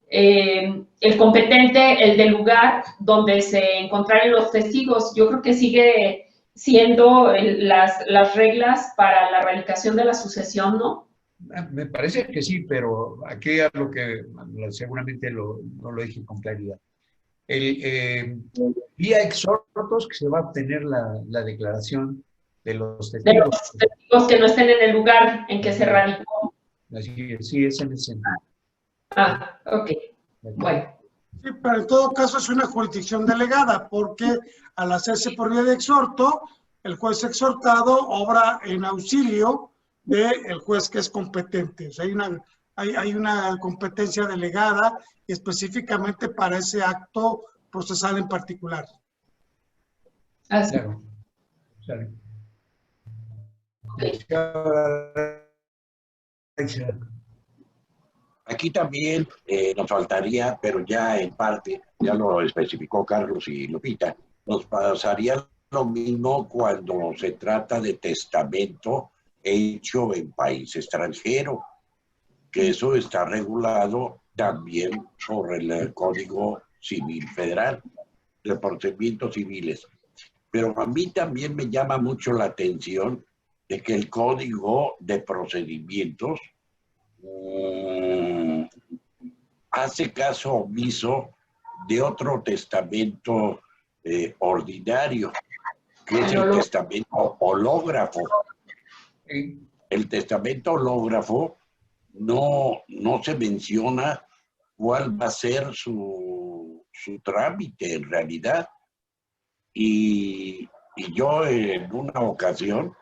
el competente, el del lugar donde se encontraran los testigos. Yo creo que sigue siendo las reglas para la erradicación de la sucesión, ¿no? Me parece que sí, pero aquí a lo que seguramente no lo dije con claridad. Vía exhortos que se va a obtener la declaración de los De testigos. los testigos que no estén en el lugar en que se radicó. Así es, sí, es en ese sentido. Ah, ok. Bueno. Sí, pero en todo caso es una jurisdicción delegada, porque al hacerse por vía de exhorto, el juez exhortado obra en auxilio del juez que es competente. O sea, hay una competencia delegada específicamente para ese acto procesal en particular. Así. Claro. Sale. Okay. Aquí también nos faltaría, pero ya en parte, ya lo especificó Carlos y Lupita, nos pasaría lo mismo cuando se trata de testamento hecho en país extranjero, que eso está regulado también por el Código Civil Federal, de procedimientos civiles. Pero a mí también me llama mucho la atención de que el Código de Procedimientos hace caso omiso de otro testamento ordinario, que es el testamento hológrafo. El testamento hológrafo no se menciona cuál va a ser su trámite en realidad. Y yo en una ocasión,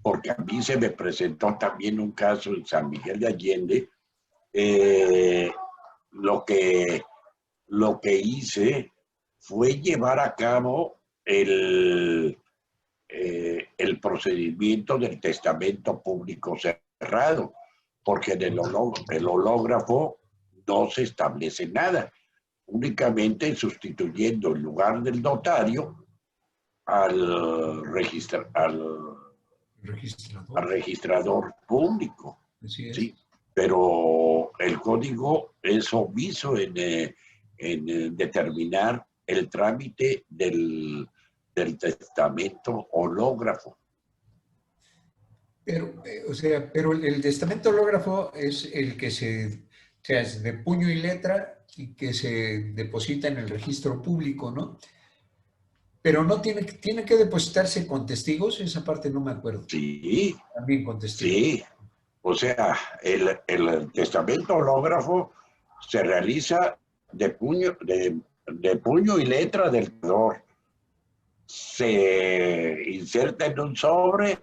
porque a mí se me presentó también un caso en San Miguel de Allende, lo que hice fue llevar a cabo el procedimiento del testamento público cerrado, porque en el hológrafo no se establece nada, únicamente sustituyendo en lugar del notario al registrador público. Así es. ¿Sí? Pero el código es omiso en determinar el trámite del testamento hológrafo. Pero, pero el testamento hológrafo es el que se hace de puño y letra y que se deposita en el registro público, ¿no? Pero no tiene que depositarse con testigos, esa parte no me acuerdo. Sí. También con testigos. Sí. O sea, el testamento hológrafo se realiza de puño y letra del testador. Se inserta en un sobre,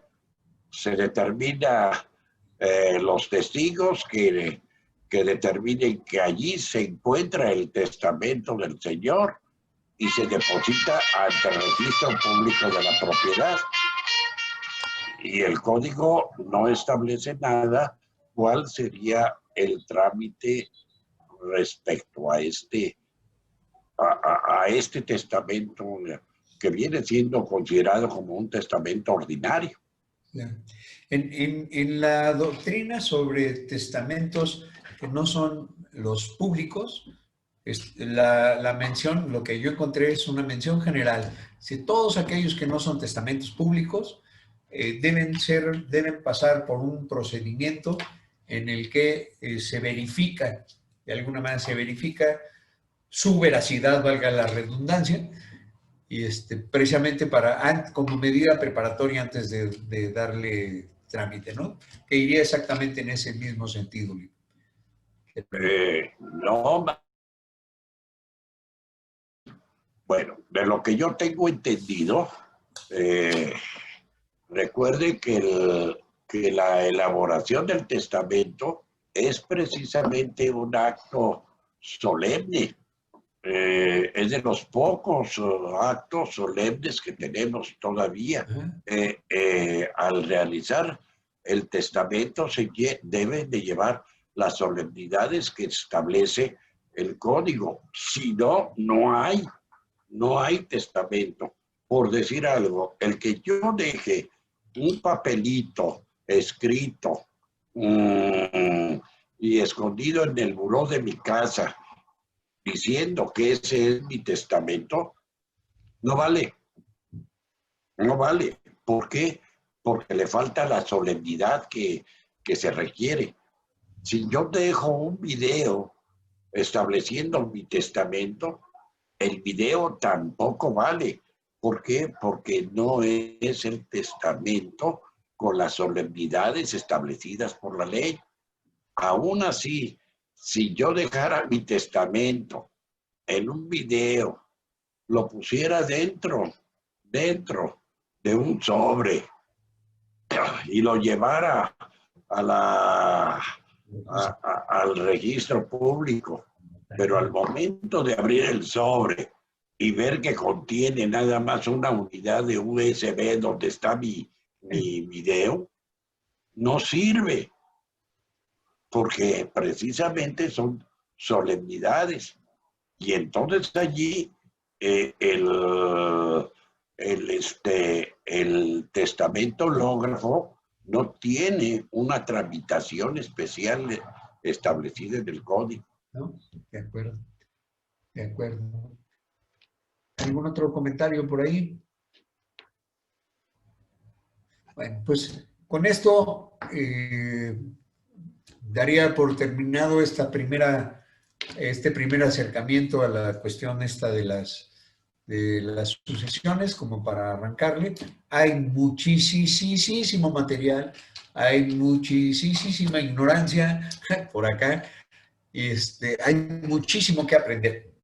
se determina los testigos que determinen que allí se encuentra el testamento del señor y se deposita ante el registro público de la propiedad. Y el código no establece nada cuál sería el trámite respecto a este testamento que viene siendo considerado como un testamento ordinario. En la doctrina sobre testamentos que no son los públicos, la mención, lo que yo encontré es una mención general. Si todos aquellos que no son testamentos públicos deben pasar por un procedimiento en el que se verifica, de alguna manera se verifica su veracidad, valga la redundancia, y precisamente como medida preparatoria antes de darle trámite, ¿no? Que iría exactamente en ese mismo sentido. No. Bueno, de lo que yo tengo entendido, recuerde que la elaboración del testamento es precisamente un acto solemne. Es de los pocos actos solemnes que tenemos todavía. Al realizar el testamento se deben de llevar las solemnidades que establece el código. Si no, no hay testamento. Por decir algo, el que yo deje un papelito escrito y escondido en el buró de mi casa diciendo que ese es mi testamento, no vale. No vale. ¿Por qué? Porque le falta la solemnidad que se requiere. Si yo dejo un video estableciendo mi testamento, el video tampoco vale. ¿Por qué? Porque no es el testamento con las solemnidades establecidas por la ley. Aún así, si yo dejara mi testamento en un video, lo pusiera dentro de un sobre y lo llevara al registro público, pero al momento de abrir el sobre y ver que contiene nada más una unidad de USB donde está mi video, no sirve, porque precisamente son solemnidades. Y entonces allí el testamento hológrafo no tiene una tramitación especial establecida en el código. ¿No? De acuerdo. De acuerdo. ¿Algún otro comentario por ahí? Bueno, pues con esto daría por terminado este primer acercamiento a la cuestión esta de las sucesiones, como para arrancarle. Hay muchísimo material, hay muchísima ignorancia por acá, hay muchísimo que aprender.